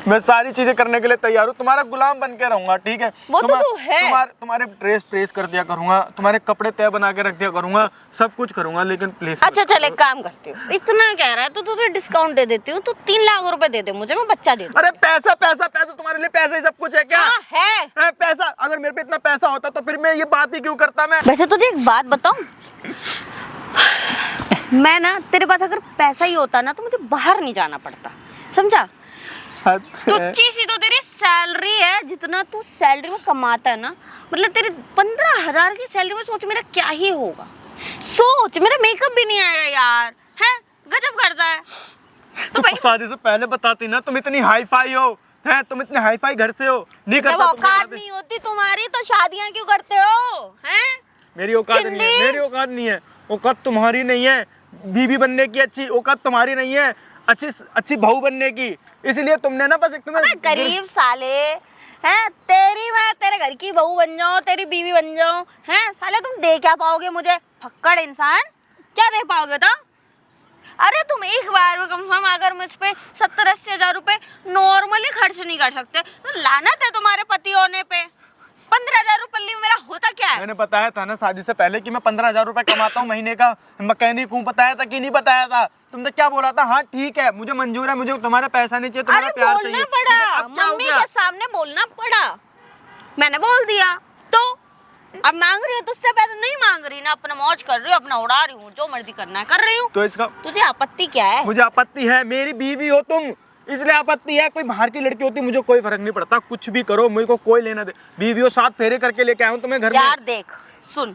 मैं सारी चीजें करने के लिए तैयार हूँ, तुम्हारा गुलाम बन के रहूंगा, ठीक है? वो तो तू है। तुम्हारे ड्रेस प्रेस कर दिया करूंगा, तुम्हारे कपड़े तय बना के रख दिया करूंगा, सब कुछ करूंगा, लेकिन प्लीज। अच्छा चल एक काम करती हूँ, इतना कह रहा है तो तुझे डिस्काउंट दे देती हूँ। तू 3 लाख रुपए दे दे मुझे, मैं बच्चा दे दूँ। अरे पैसा पैसा पैसा, तुम्हारे लिए पैसा ही सब कुछ है क्या? हाँ, है पैसा। अगर मेरे पे इतना पैसा होता तो फिर मैं ये बात ही क्यों करता? मैं वैसे तुझे एक बात बताऊं, मैं ना तेरे पास अगर पैसा ही होता ना तो मुझे बाहर नहीं जाना पड़ता, समझा? तुच्छी सी तो तेरी सैलरी है, जितना तू सैलरी में कमाता है ना, मतलब तेरे 15,000 की सैलरी में सोच मेरा क्या ही होगा। सोच मेरा मेकअप भी नहीं आएगा यार, है गजब करता है। तो भाई शादी से पहले बताती ना, तुम इतनी हाई फाई हो, हैं? तुम इतने हाई फाई घर से हो, नहीं जब करता औकात नहीं होती तुम्हारी तो शादियां क्यों करते हो? हैं मेरी औकात नहीं है, मेरी औकात नहीं है, औकात तुम्हारी नहीं है बीवी बनने की, अच्छी औकात तुम्हारी नहीं है अच्छी बहू बनने की, इसलिए तुमने ना बस एक तुम्हें गरीब साले हैं, तेरी मैं तेरे घर की बहू बन जाऊं, तेरी बीवी बन जाऊं, हैं साले तुम दे क्या पाओगे मुझे? फक्कड़ इंसान, क्या दे पाओगे? तो अरे तुम एक बार में कम से कम अगर मुझ पे 70-80 हजार रुपए नॉर्मली खर्च नहीं कर सकते तो लानत है तुम्हारे पति होने पे। 15,000 रुपए लिए मेरा होता क्या है? मैंने बताया था ना शादी से पहले कि मैं 15,000 रुपए कमाता हूँ महीने का, मैकेनिक हूँ, बताया था कि नहीं बताया था? तुमने क्या बोला था? हाँ ठीक है मुझे मंजूर है, मुझे तुम्हारा पैसा नहीं चाहिए, तुम्हारा प्यार चाहिए। पड़ा, अब क्या हो मम्मी गया? के सामने बोलना पड़ा, मैंने बोल दिया तो अब मांग रही हूँ तुझसे पैसा? नहीं मांग रही ना, अपना मौज कर रही हूँ, अपना उड़ा रही हूँ, जो मर्जी करना है कर रही हूँ। तो इसका तुझे आपत्ति क्या है? मुझे आपत्ति है, मेरी बीवी हो तुम इसलिए आपत्ति है। कोई बाहर की लड़की होती मुझे कोई फर्क नहीं पड़ता, कुछ भी करो मुझे को कोई लेना दे। बीवी हो 7 फेरे करके लेके आया हूँ तुम्हें घर में। यार देख सुन,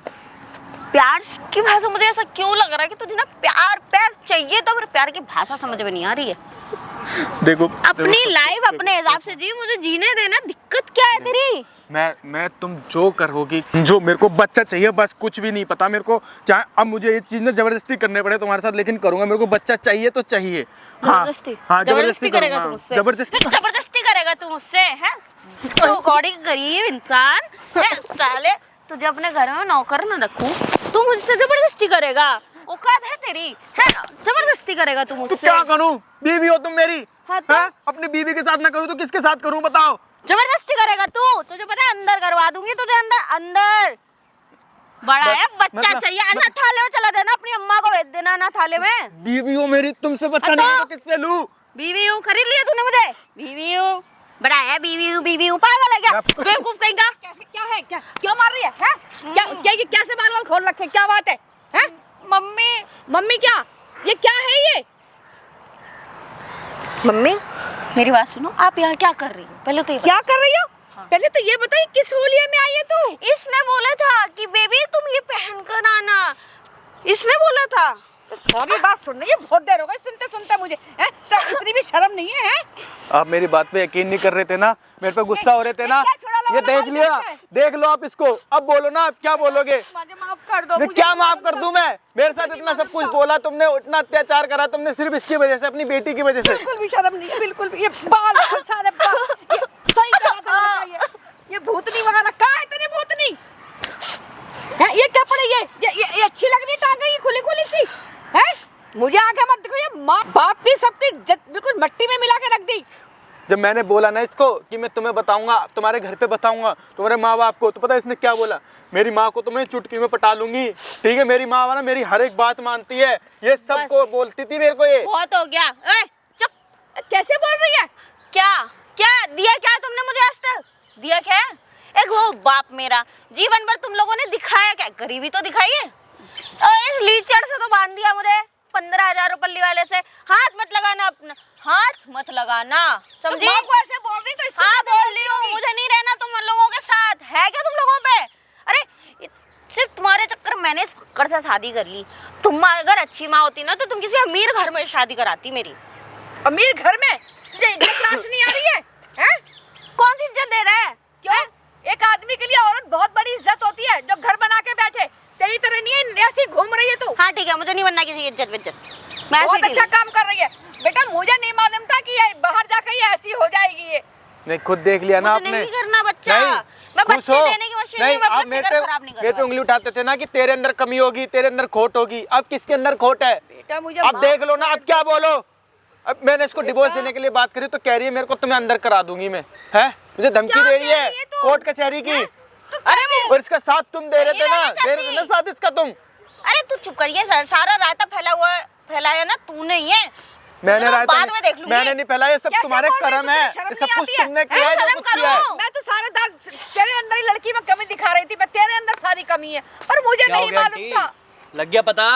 प्यार की भाषा मुझे ऐसा क्यों लग रहा है कि तुझे ना प्यार चाहिए, तो फिर प्यार की भाषा समझ में नहीं आ रही है। देखो अपनी लाइफ अपने हिसाब से जी, मुझे जीने देना, दिक्कत क्या है तेरी? मैं तुम जो करोगी, जो मेरे को बच्चा चाहिए बस, कुछ भी नहीं पता मेरे को, चाहे अब मुझे ये चीज ना जबरदस्ती करने पड़े तुम्हारे साथ, लेकिन करूंगा। मेरे को बच्चा चाहिए तो चाहिए। जबरदस्ती करेगा तू मुझसे? जबरदस्ती करेगा तू मुझसे? हैं तो कौड़ी गरीब इंसान है साले, तुझे अपने घर में नौकर न रखूं, तू मुझसे जबरदस्ती करेगा? औकात है तेरी? है जबरदस्ती करेगा तू मुझसे? तो क्या करूं? बीवी हो तुम मेरी। हाँ तो? अपनी बीवी के साथ ना करूं तो किसके साथ करूं बताओ? जबरदस्ती करेगा तू? तुझे पता है अंदर करवा दूंगी तुझे, अंदर बड़ा है बच्चा चाहिए, अनाथालय में चला देना, अपनी अम्मा को भेज देना अनाथालय में। बीवी हो मेरी, तुमसे बच्चा नहीं तो किससे लूं? बीवी हूँ, खरीद लिया तूने मुझे? बीवी हूँ, बड़ा है बीवी हूँ, पागल है क्या? बेवकूफ कहीं का? कैसे क्या है? क्या क्यों मार रही है? हैं? क्या ये कैसे बाल वाल खोल रखे? क्या बात है? हैं? मम्मी क्या? ये क्या है ये? मम्मी मेरी बात सुनो, आप यहाँ क्या कर रही हो? पहले तो क्या कर रही हो? हाँ। पहले तो ये बताइए किस होलिया में आई है तू? इसने बोला था कि बेबी तुम ये पहन कर आना, इसने बोला था। सारी बात सुन रही है, बहुत देर हो गई सुनते सुनते मुझे, हैं? तो इतनी भी शर्म नहीं है, हैं? आप मेरी बात पे यकीन नहीं कर रहे थे ना, मेरे पे गुस्सा हो रहे थे ना, ये देख लिया, देख लो आप इसको, अब बोलो ना, आप क्या बोलोगे? मुझे माफ कर दो। क्या माफ कर दूं मैं? मेरे साथ इतना सब कुछ बोला तुमने, इतना अत्याचार करा तुमने सिर्फ इसकी वजह से, अपनी बेटी की वजह से। बिल्कुल भी शर्म नहीं है, बिल्कुल भी। ये बाल सारे बाल, ये सही करा था ये भूतनी वगैरह कहाँ है तेरी भूतनी? है ये कपड़े ये अच्छी लग रही टांगे, ये खुली खुली सी है। मुझे आके मत देखो, ये माँ बाप की सबकी बिल्कुल मट्टी में मिला के रख दी। जब मैंने बोला ना इसको कि मैं तुम्हें बताऊंगा, तुम्हारे घर पे बताऊंगा, तुम्हारे माँ बाप को, तो पता है इसने क्या बोला? मेरी माँ को तो मैं चुटकी में पटा लूंगी, ठीक है? मेरी माँ ना मेरी हर एक बात मानती है, ये सबको बोलती थी मेरे को। ये बहुत हो गया, चुप। कैसे बोल रही है? क्या दिया? क्या तुमने मुझे आज तक दिया? क्या एक वो बाप मेरा जीवन भर तुम लोगों ने दिखाया क्या? गरीबी तो दिखाई है। इस लीचड़ से तो बांध दिया मुझे 15,000 पल्ली वाले से। हाथ मत लगाना, अपना हाथ मत लगाना, समझी? माँ को ऐसे बोल रही तो इसको हाँ बोल रही हूँ। मुझे नहीं रहना तुम लोगों के साथ, है क्या तुम लोगों पे? अरे सिर्फ तुम्हारे चक्कर मैंने कर से शादी कर ली। तुम अगर अच्छी माँ होती ना तो तुम किसी अमीर घर में शादी कराती मेरी। अमीर घर में? तुझे इज्जत नहीं आ रही है? हैं? कौन सी इज्जत दे रहा है? क्यों? एक आदमी के लिए औरत बहुत बड़ी इज्जत होती है जो घर बना के बैठे। तेरी तरह नहीं है, ऐसी घूम रही है तू। हाँ ठीक है, मुझे नहीं बनना किसी इज्जत विज्जत। बहुत अच्छा काम कर रही है बेटा, मुझे नहीं मालूम था कि ये बाहर जाकर ये ऐसी हो जाएगी। ये नहीं, खुद देख लिया ना आपने। नहीं करना बच्चा, मैं बच्चे देने की मशीन नहीं, आप मेरे पे उंगली उठाते थे ना कि तेरे अंदर कमी होगी, तेरे अंदर खोट होगी। अब किसके अंदर खोट है बेटा? मुझे अब देख लो ना, अब क्या बोलो? अब मैंने इसको डिवोर्स देने के लिए बात करी तो कह रही है मेरे को तुम्हें अंदर करा दूंगी मैं, है? मुझे धमकी दे रही है कोर्ट कचहरी की। अरे और इसका साथ तुम दे रहे थे ना, दे रहे थे ना साथ इसका तुम। अरे तू चुप करिए, सारा रायता फैलाया ना तूने ही है। मैंने रायता बाद में देख लूंगी। मैंने नहीं फैलाया, सब तुम्हारे कर्म है, ये सब कुछ तुमने किया है, जो कुछ किया है। मैं तो सारा दाग तेरे अंदर ही लड़की में कमी दिखा रही थी, मैं तेरे अंदर सारी कमी है, पर मुझे नहीं मालूम था। लग गया पता?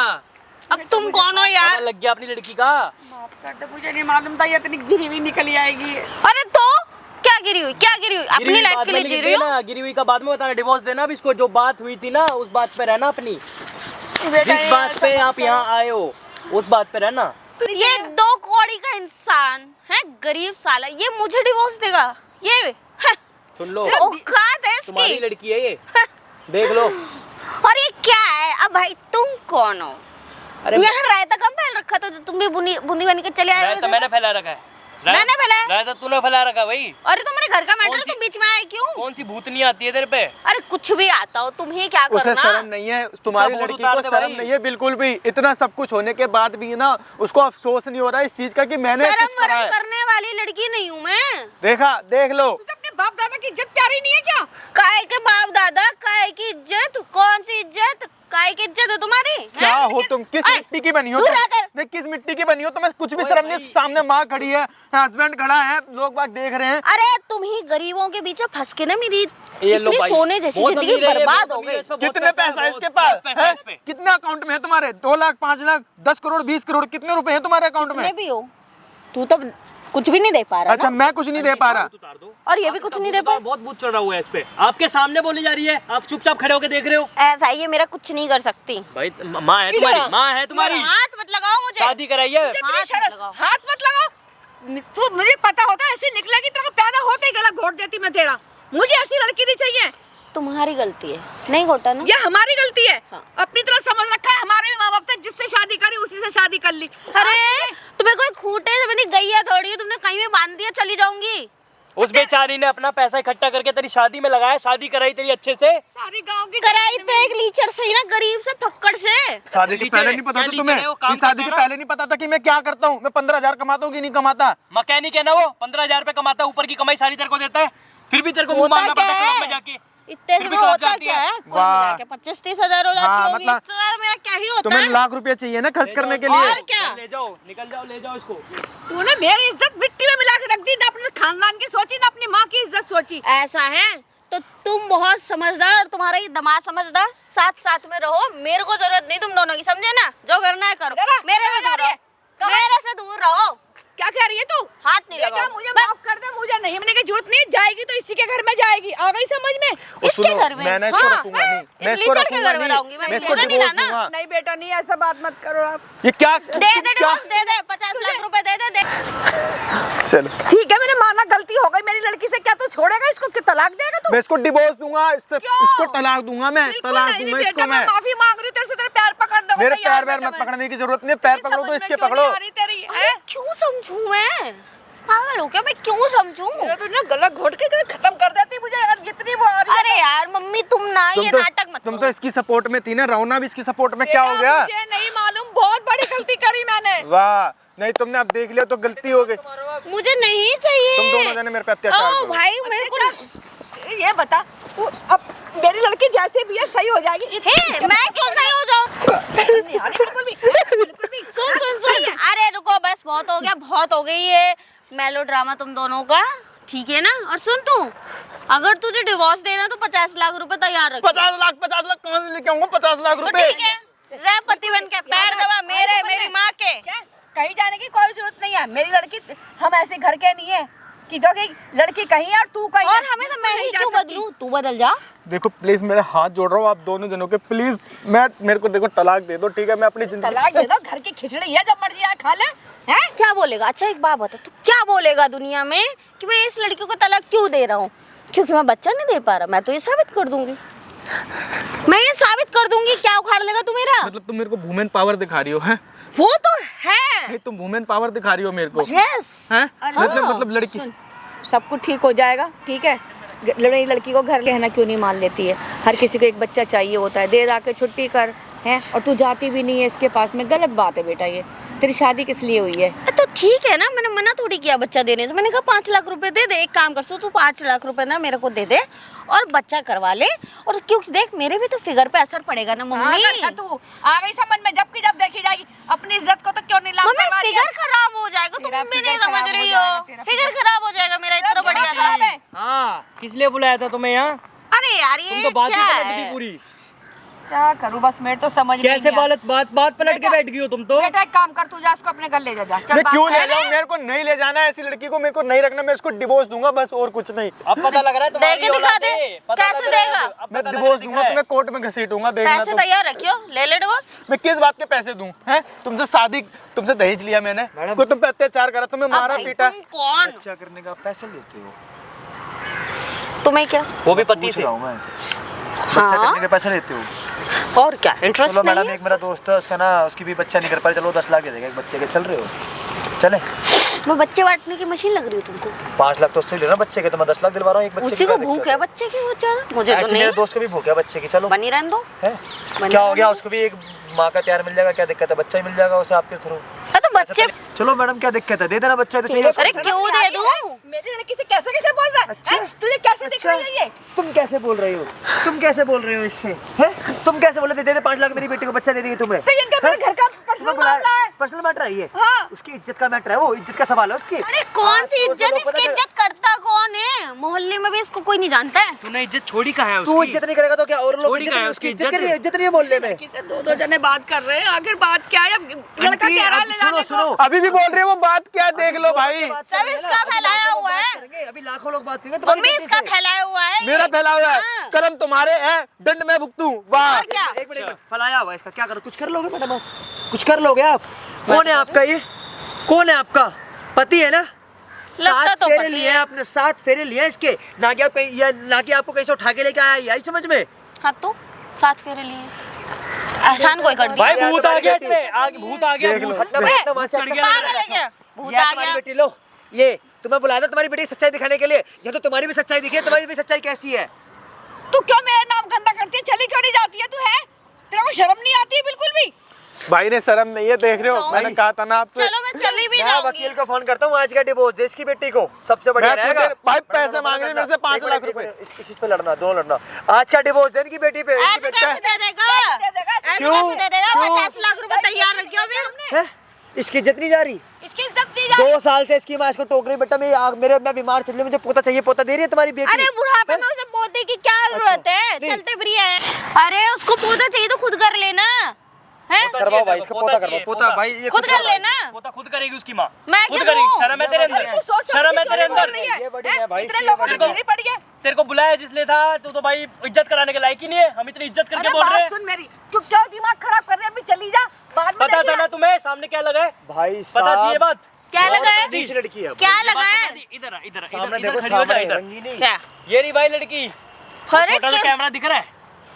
अब तुम कौन हो यार? लग गया अपनी लड़की का। माफ कर दे, मुझे नहीं मालूम था ये इतनी गिरी हुई निकली आएगी। अरे तो क्या गिरी हुई? अपनी लाइफ के लिए जी रही हो? गिरी हुई का बाद में बताना, डिवोर्स देना। अब इसको जो बात हुई थी ना उस बात पे रहना अपनी, जिस बात पे आप यहाँ आए हो उस बात पे रहना। ये 2 कौड़ी का इंसान है, गरीब साला, ये मुझे डिवोर्स देगा? ये सुन लो, औकात है इसकी। तुम्हारी लड़की है ये, देख लो। और ये क्या है? अब भाई तुम कौन हो? अरे यहाँ रायता कम फैल रखा था, तुम भी बूंदी बन के चले आए। रायता मैंने फैला रखा है। मैंने फैलाया? रायता तूने फैला रखा भाई। अरे तुम्हारे घर का मैटर तुम बीच में आए क्यों? कौन सी भूतनी आती है तेरे पे? अरे कुछ भी आता हो, तुम ही क्या करना? उसे शर्म नहीं है, तुम्हारी लड़की को शर्म नहीं है बिल्कुल भी। इतना सब कुछ होने के बाद भी ना उसको अफसोस नहीं हो रहा है इस चीज का कि मैंने कुछ करा है। करने वाली लड़की नहीं हूँ मैं। देखा, देख लो। अपने बाप दादा की इज्जत प्यारी नहीं है क्या? काय के बाप दादा, काय की इज्जत? कौन सी इज्जत? काय की इज्जत है तुम्हारी? क्या हो तुम? किस मिट्टी की बनी हो तुम? नहीं, किस मिट्टी की बनी हो? तुम्हें कुछ भी शर्म नहीं? सामने माँ खड़ी है, हस्बैंड खड़ा है, लोग बाग देख रहे हैं। अरे तुम ही गरीबों के बीच फंस के ना मेरी इतनी सोने जैसी जिंदगी बर्बाद हो गई। कितने पैसा है इसके पास? कितने अकाउंट में है तुम्हारे? 2 लाख, 5 लाख, 10 करोड़, 20 करोड़, कितने रुपए हैं तुम्हारे अकाउंट में? भी हो तू तो कुछ भी नहीं दे पा रहा। अच्छा, मैं कुछ नहीं दे पा रहा और ये भी कुछ नहीं दे पा। बहुत भूत चढ़ रहा हुआ है इस पे, आपके सामने बोली जा रही है, आप चुपचाप खड़े होकर देख रहे हो। ऐसा ये मेरा कुछ नहीं कर सकती भाई। माँ है तुम्हारी, माँ है तुम्हारी। हाथ मत लगाओ मुझे, शादी कराइए। हाथ मत लगाओ। तू मुझे पता होता ऐसी निकलेगी, तेरे को पैदा होते ही गला घोट देती मैं तेरा। मुझे ऐसी लड़की नहीं चाहिए। तुम्हारी गलती है, नहीं घोटा ना? ये हमारी गलती है। हाँ। अपनी तरह समझ रखा है, हमारे भी माँ बाप थे, जिससे शादी करी उसी से शादी कर ली। अरे तुम्हें कोई खूंटे से मैंने गैया थोड़ी है, तुमने कहीं में बांध दिया, चली जाऊंगी। उस बेचारी ने अपना पैसा इकट्ठा करके तेरी शादी में लगाया, शादी कराई तेरी अच्छे से। सारी गांव की कराई तो एक लीचर से ही ना, गरीब से फक्कड़ से। शादी के पहले नहीं पता था तुम्हें? शादी के पहले नहीं पता था कि मैं क्या करता हूँ? मैं 15,000 कमाता हूँ कि नहीं कमाता? मैकेनिक है ना वो, 15,000 रुपए कमाता है, ऊपर की कमाई सारी तेरे को देता है, फिर भी तेरे को मुंह मारना पड़ता है क्लब में जाके। इतने में होता क्या है? कुल मिला के 25-30 हजार हो जाती हाँ, होगी। मतलब- इतना मेरा क्या ही होता तुम्हें है? लाख रुपया चाहिए ना खर्च करने के लिए। और क्या? ले जाओ, निकल जाओ, ले जाओ इसको। तूने मेरी इज्जत मिट्टी में मिला के रख दी, ना अपने खानदान की सोची ना अपनी माँ की इज्जत सोची। ऐसा है तो तुम बहुत समझदार, तुम्हारा ये दिमाग समझदार, साथ साथ में रहो। मेरे को जरूरत नहीं तुम दोनों की, समझे ना? जो करना है करो, मेरे से दूर रहो, मेरे से दूर रहो। क्या कह रही है तू? हाथ नहीं लगाओ। मुझे माफ कर दे, मुझे नहीं होने की जरूरत नहीं। जाएगी तो इसी के घर में जाएगी, आ गई समझ में? इसके घर में? मैं इसको रखूंगा नहीं, मैं इसको रखूंगा घर में रहूंगी मैं, इसको नहीं डिवोर्स लाना। दूंगा। नहीं बेटा नहीं, ऐसा बात मत करो आप। ये क्या दे दे डिवोर्स, दे दे 50 लाख रुपए दे दे। चलो ठीक है, मैंने माना गलती हो गई मेरी लड़की से। क्या तू छोड़ेगा इसको कि तलाक देगा तू? मैं इसको डिवोर्स दूंगा, इसको तलाक दूंगा, मैं बिल्कुल तलाक नहीं, दूंगा बेटा, इसको मैं। माफी मांग रही हूँ तेरे से, तेरे पैर पकड़ दूंगा। मेरे तैयार पैर बेटा मत मैं। पकड़ने की जरूरत नहीं है, पैर पकड़ो तो इसके पकड़ो। क्यों समझूं मैं? पागल हो क्या? मैं क्यों समझूं? मेरा तो ना गला घोट के खत्म कर देती मुझे यार, इतनी वो आ रही है। अरे यार मम्मी तुम ना ये नाटक मत तुम तो इसकी सपोर्ट में थी ना, रौना भी इसकी सपोर्ट में। क्या हो गया? मुझे नहीं मालूम, बहुत बड़ी गलती करी मैंने। वाह, नहीं तुमने अब देख लिया तो गलती हो गई। मुझे नहीं चाहिए। तुम दोनों जने मेरे पे अत्याचार करो। भाई मेरे को ये बता, तू अब मेरी लड़की जैसे भी है सही हो जाएगी। मैं क्यों सही हो जाऊं? बिल्कुल भी। सुन। अरे रुको बस, बहुत हो गया, बहुत हो गई ये मेलो ड्रामा तुम दोनों का, ठीक है ना? और सुन तू, अगर तुझे डिवोर्स देना तो 50 लाख रुपए तैयार रख। 50 लाख कहाँ से लेके आऊंगा? 50 लाख तो रुपए? ठीक है, रह पति बन के, पैर दबा मेरी माँ के। कहीं जाने की कोई जरूरत नहीं है। मेरी लड़की, हम ऐसे घर के नहीं है कि जो कि लड़की कहीं है और तू कहीं। और हमें तो मैं ही क्यों बदलूं? तू बदल जा। देखो प्लीज, मेरे हाथ जोड़ रहा हूँ आप दोनों जनों के, प्लीज मेरे को देखो तलाक दे दो, ठीक है? मैं अपनी जिंदगी तलाक दे दो, घर की खिचड़ी है, जब मर्जी आए खा ले। हैं? क्या बोलेगा? अच्छा एक बात बता, तू क्या बोलेगा दुनिया में कि मैं इस लड़की को तलाक क्यों दे रहा हूँ? क्योंकि मैं बच्चा नहीं दे पा रहा। मैं तो ये साबित कर दूंगी, मैं ये साबित कर दूंगी। क्या उखाड़ लेगा तू मेरा? मतलब तुम मेरे को वुमेन पावर दिखा रही हो, हैं? वो तो है। नहीं, तुम वुमेन पावर दिखा रही हो मेरे को, यस। हैं? मतलब लड़की, सब कुछ ठीक हो जाएगा, ठीक है? लड़की को घर लेना क्यों नहीं मान लेती है? हर किसी को एक बच्चा चाहिए होता है, दे के छुट्टी कर, हैं? और तू जाती भी नहीं है इसके पास में। गलत बात है बेटा, ये तेरी शादी किस लिए हुई है? तो ठीक है ना, मैंने मना थोड़ी किया बच्चा देने से। मैंने कहा 5 लाख रुपए दे दे। एक काम कर, तू 5 लाख रुपए ना मेरे को दे दे और बच्चा करवा ले। और क्योंकि देख मेरे भी तो फिगर पे असर पड़ेगा ना मम्मी। तू आ गई समझ में, जब की जब देखी जाएगी। अपनी इज्जत को तो क्यों नहीं लाभ? मम्मी फिगर खराब हो जाएगा, तुम भी नहीं समझ रही हो। फिगर खराब हो जाएगा मेरा, इतना बढ़िया था। हाँ, किस लिए बुलाया था तुम्हें यहाँ? अरे यार ये तुम तो बात ही क्या पलट दी है? पूरी। क्या करूं बस, मैं तो समझ में कैसे नहीं आ रहा। बात पलट के बैठ गई हो तुम तो? बेटा एक काम कर, तू जा इसको अपने घर ले जा। चल मैं बात क्यों ले कर। जाऊं? मेरे को नहीं ले जाना है ऐसी लड़की को, मेरे को नहीं रखना। मैं इसको डिवोर्स दूंगा, बस और कुछ नहीं। अब पता लग रहा है तुम्हारी दे के दिखा औलाद दे, है। पता कैसे लग रहा है देगा? अब मैं पता लग डिवोर्स रहा दूंगा, है। तो मैं कोर्ट में घसीटूंगा, देखना पैसे तो। तैयार रखियो, ले ले डिवोर्स। मैं किस बात के पैसे दूं? हैं? तुमसे दहेज लिया मैंने, मैडम। कोई तुम पे अत्याचार करा, तुम्हें मारा अब भाई, पीटा। तुम कौन? बच्चा करने का पैसे लेते हो? तुम्हें क्या? वो भी पति पूछ से। रहा हूं मैं, बच्चा करने के पैसे लेते हो? और क्या इंटरेस्ट चलो नहीं मैडम, है? एक मेरा दोस्त है, उसका ना उसकी भी बच्चा नहीं कर पाया, चलो 10 लाख दे देगा एक बच्चे के। चल रहे हो? चले? मैं बच्चे बांटने की मशीन लग रही हूँ तुमको? 5 लाख तो उससे ले रहा बच्चे के, तो मैं 10 लाख दिलवा रहा हूँ एक बच्चे उसी की। को भूख है बच्चे की, वो ज्यादा मुझे तो ऐसे नहीं। मेरे दोस्त को भी भूख है बच्चे की। चलो बनी रहने दो। है, बनी क्या हो रहने गया? दो। उसको भी एक माँ का प्यार मिल जाएगा, क्या दिक्कत है? बच्चा ही मिल जाएगा उसे आपके थ्रू। हाँ तो बच्चे, चलो मैडम, क्या दिक्कत है? दे देना बच्चा तो चाहिए। अरे क्यों दे दूँ? मेरी लड़की से कैसे बोल रहा है? अच्छा। हैं? तुझे कैसे दिख रही है ये? तुम कैसे बोल रही हो? तुम कैसे बोल रही हो इससे? हैं? तुम कैसे बोले? दे दे 5 लाख मेरी बेटी को, बच्चा दे देगी तुम्हें। तो इनका मेरे घर का पर्सनल मामला है। पर्सनल मैटर है ये। हाँ। उसकी इज्जत का मैटर है, वो इज्जत का सवाल है उसकी। अरे कौन सी हाँ, तो इज्जत? लोग पता इसकी कर- इज्जत करता कौन है? मोहल्ले में भी इसको कोई नहीं जानता है। तूने इज्जत छोड़ी कहाँ है तू उसकी? इज्जत नहीं करेगा तो क्या और लोग छोड़ी कहाँ है उसकी इज्जत इज्जत? इज्जत नहीं है मोहल्ले में। दो जने बात कर रहे हैं, आखिर बात क्या है? लड़का आंटी, कह रहा है अब ले जाने सुनो, को। अभी भी बोल रहे हो, वो बात क्या है? देख लो भाई, सब इसका फैलाया हुआ है। अभी लाखों लोग बात करेंगे मम्मी इसका फैलाया हुआ है ये। मेरा फैला हुआ है, हाँ। कर्म तुम्हारे हैं, दंड मैं भुगतूं। वाह, और क्या? एक मिनट, फैलाया हुआ है इसका, क्या करो? कुछ कर लोगे मैडम आप? कुछ कर लोगे आप? कौन है आपका ये? कौन है आपका पति? है ना? लगता 60 तो फेरे पति लिए है। आपने, 60 फेरे लिए इसके, ना कि आप कहीं या ना कि आपको कहीं से उठा के लेके आया, यही समझ में? हाँ तो 7 फेरे लिए एहसान कोई कर दिया? भाई भूत आ गया इसमें, आगे भूत आ गया, देख लो। भूत हटना बे, बैठना वहाँ से, चढ़ हटना गया। पागल है क्या? भूत ये आ तुम्हारी गया। बेटी लो, ये तुम्हें बुलाया था तुम्हारी बेटी की सच्चाई दिखाने के लिए। ये तो तुम्हारी भी सच्चाई दिखी है, तुम्हारी भी सच्चाई कैसी है? तू क्यों मेरा नाम गंदा करती है? चली क्यों नहीं जाती है? तू है, तेरे को शर्म नहीं आती है बिल्कुल भी? भाई ने शर्म नहीं है, देख रहे हो? मैंने कहा था ना आपसे। चलो मैं चली भी मैं जाऊंगी। वकील को फोन करता हूँ, आज का डिवोर्स दे इसकी बेटी को, सबसे बढ़िया मैं रहेगा। भाई पैसे मांग रही है मेरे से 5 लाख रुपए। इसकी चीज पे लड़ना, दोनों लड़ना। आज का डिवोर्स दे इनकी बेटी पे। ऐसे कैसे दे देगा? ऐसे क्यों? कैसे दे देगा? 50 लाख रुपए तैयार रखियो फिर। हैं? इसकी इज्जत नहीं जा रही? इसकी इज्जत दी जा। 2 साल से इसकी माँ इसको टोक रही, बेटा मैं बीमार चल रही, मुझे पोता चाहिए, पोता दे रही है तुम्हारी बेटी? अरे बुढ़ापे में उसे पोते की क्या जरूरत है? नहीं। चलते फ्री है। अरे उसको पोता चाहिए तो खुद कर लेना है। करवाओ भाई, इसको पोता करवाओ, पोता भाई ये खुद कर लेना। पोता खुद करेगी उसकी माँ, मैं खुद क्यों करेगी। दूं? शर्म है तेरे अंदर, अरे तू सोच शर्म है तेरे अंदर। ये बड़ी है भाई, इतने इसकी लोगों ये ने बड़ी गिरनी पड़ी है। तेरे को बुलाया जिसलिए था, तू तो भाई इज्जत कराने के लायक ही नहीं है। हम इतनी इज्जत करके अरे बोल रहे बात हैं। सुन मेरी, तू क्या दिमाग खराब कर रही है? अभी चली जा, बाद में पता था देखिए। ना तुम्हें सामने क्या लगा है? भाई पता थी ये बात? क्या लगा है? नीच लड़की है। क्या ये लगा बात है? पता थी? इधर आ, इधर आ, सामने इधर देखो, खड़ी हो जा, सामने इधर। रंगीनी। क्या? ये रही भाई लड़की। अरे छोटा सा कैमरा दिख रहा है,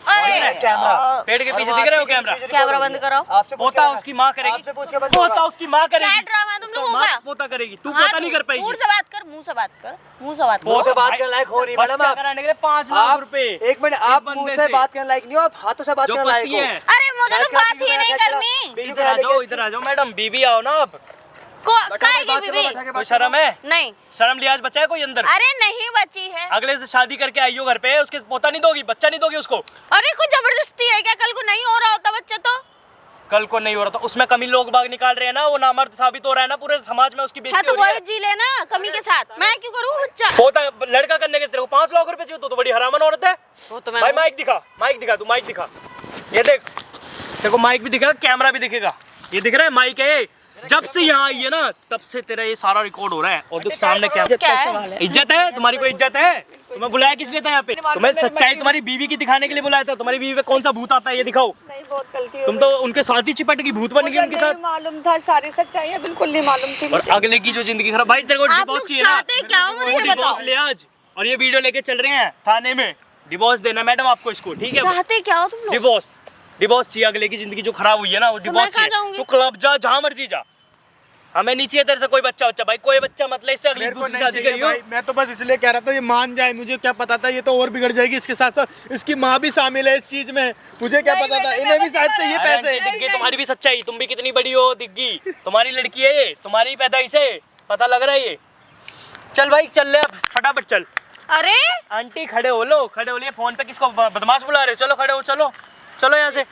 अरे कैमरा पेड़ के पीछे दिख रहा है वो कैमरा। कैमरा बंद करो। आपसे पूछ पोता के- उसकी माँ करेगी, आपसे पूछ के बंद पोता होगा। उसकी माँ क्या करेगी, ड्रामा है तुम उसका लोगों माँ का? पोता करेगी, तू हाँ, पोता नहीं कर पाएगी। दूर से बात कर, मुंह से बात कर, मुंह से बात मुंह से कर। बात करने लायक हो नहीं मैडम बच्चा आप। कराने के लिए 5 लाख आप रुपए। एक मिनट, आप बंदे मुंह से। से बात करने लायक नहीं हो, आप हाथों से बात जो करने लायक पति हो। है। अरे मुझे तो बात ही नहीं करनी। इधर आ जाओ, इधर आ जाओ मैडम, बीबी आओ ना आप। काय की बीबी? कोई शर्म है? नहीं। शर्म लिहाज बचा है कोई अंदर? अरे नहीं बची है। अगले से शादी करके आई हो घर पे, उसके पोता नहीं दोगी, बच्चा नहीं दोगी उसको? अरे कुछ जबरदस्ती है क्या? कल को नहीं हो रहा होता बच्चा तो? कल को नहीं हो रहा था, उसमें कमी लोग बाग निकाल रहे हैं ना, वो नामर्द साबित हो रहा है ना, पूरे समाज में उसकी हाँ बेइज्जती तो हो रही वही है। जी लेना कमी के साथ। मैं क्यों करूँ बच्चा? पोता लड़का करने के तेरे को 5 लाख रुपए चाहिए तो बड़ी हरामन औरत है। वो तो मैं भाई माइक दिखा, माइक दिखा, तू माइक दिखा। ये देख, तेरे को माइक भी दिखेगा, कैमरा भी दिखेगा। ये दिख रहा है माइक है। जब से यहाँ आई है ना, तब से तेरा ये सारा रिकॉर्ड हो रहा है। और देख सामने क्या क्या है? इज्जत है तुम्हारी, कोई इज्जत है? तुम्हें बुलाया किस लिए था यहाँ पे? तुम्हें सच्चाई तुम्हारी बीवी की दिखाने के लिए बुलाया था। तुम्हारी बीवी पे कौन सा भूत आता है ये दिखाओ। नहीं, बहुत गलती हो तुम तो उनके साथ ही चिपट गई, भूत बन गई उनके नहीं साथ। मालूम था, सारी सच्चाई बिल्कुल नहीं मालूम थी और अगले की जो जिंदगी खराब। भाई तेरे को आप डिवोर्स लोग चाहिए ना? चाहते क्या हो मुझे वो ये डिवोर्स बताओ। ले आज, और ये वीडियो लेके चल रहे हैं थाने में। डिवोर्स देना मैडम आपको इसको, ठीक है? चाहते क्या हो तुम लोग? डिवोर्स चाहिए। अगले की जिंदगी जो खराब हुई है ना, वो डिवोर्स मैं कहाँ चाहिए। जाऊंगी? तू क्लब जा, जहाँ मर्जी जा, हमें नीचे है तेरे से कोई बच्चा भाई, कोई बच्चा मतलब इससे अगली मेरे को दूसरी नहीं शादी चाहिए करियो। भाई, मैं तो बस इसलिए कह रहा था ये मान जाए। मुझे क्या पता था ये तो और बिगड़ जाएगी। इसके साथ साथ इसकी माँ भी शामिल है इस चीज में। मुझे क्या पता था, इन्हें भी शायद चाहिए अरे पैसे। आंटी, दिख गई तुम्हारी भी सच्चाई। तुम भी कितनी बड़ी हो, दिख गई तुम्हारी लड़की है ये, तुम्हारी पैदाइश है, पता लग रहा है ये। चल भाई चल ले अब, फटाफट चल। अरे आंटी खड़े हो लो, खड़े हो लिए। फोन पे किसको बदमाश बुला रहे हो? चलो खड़े हो, चलो चलो यहाँ से।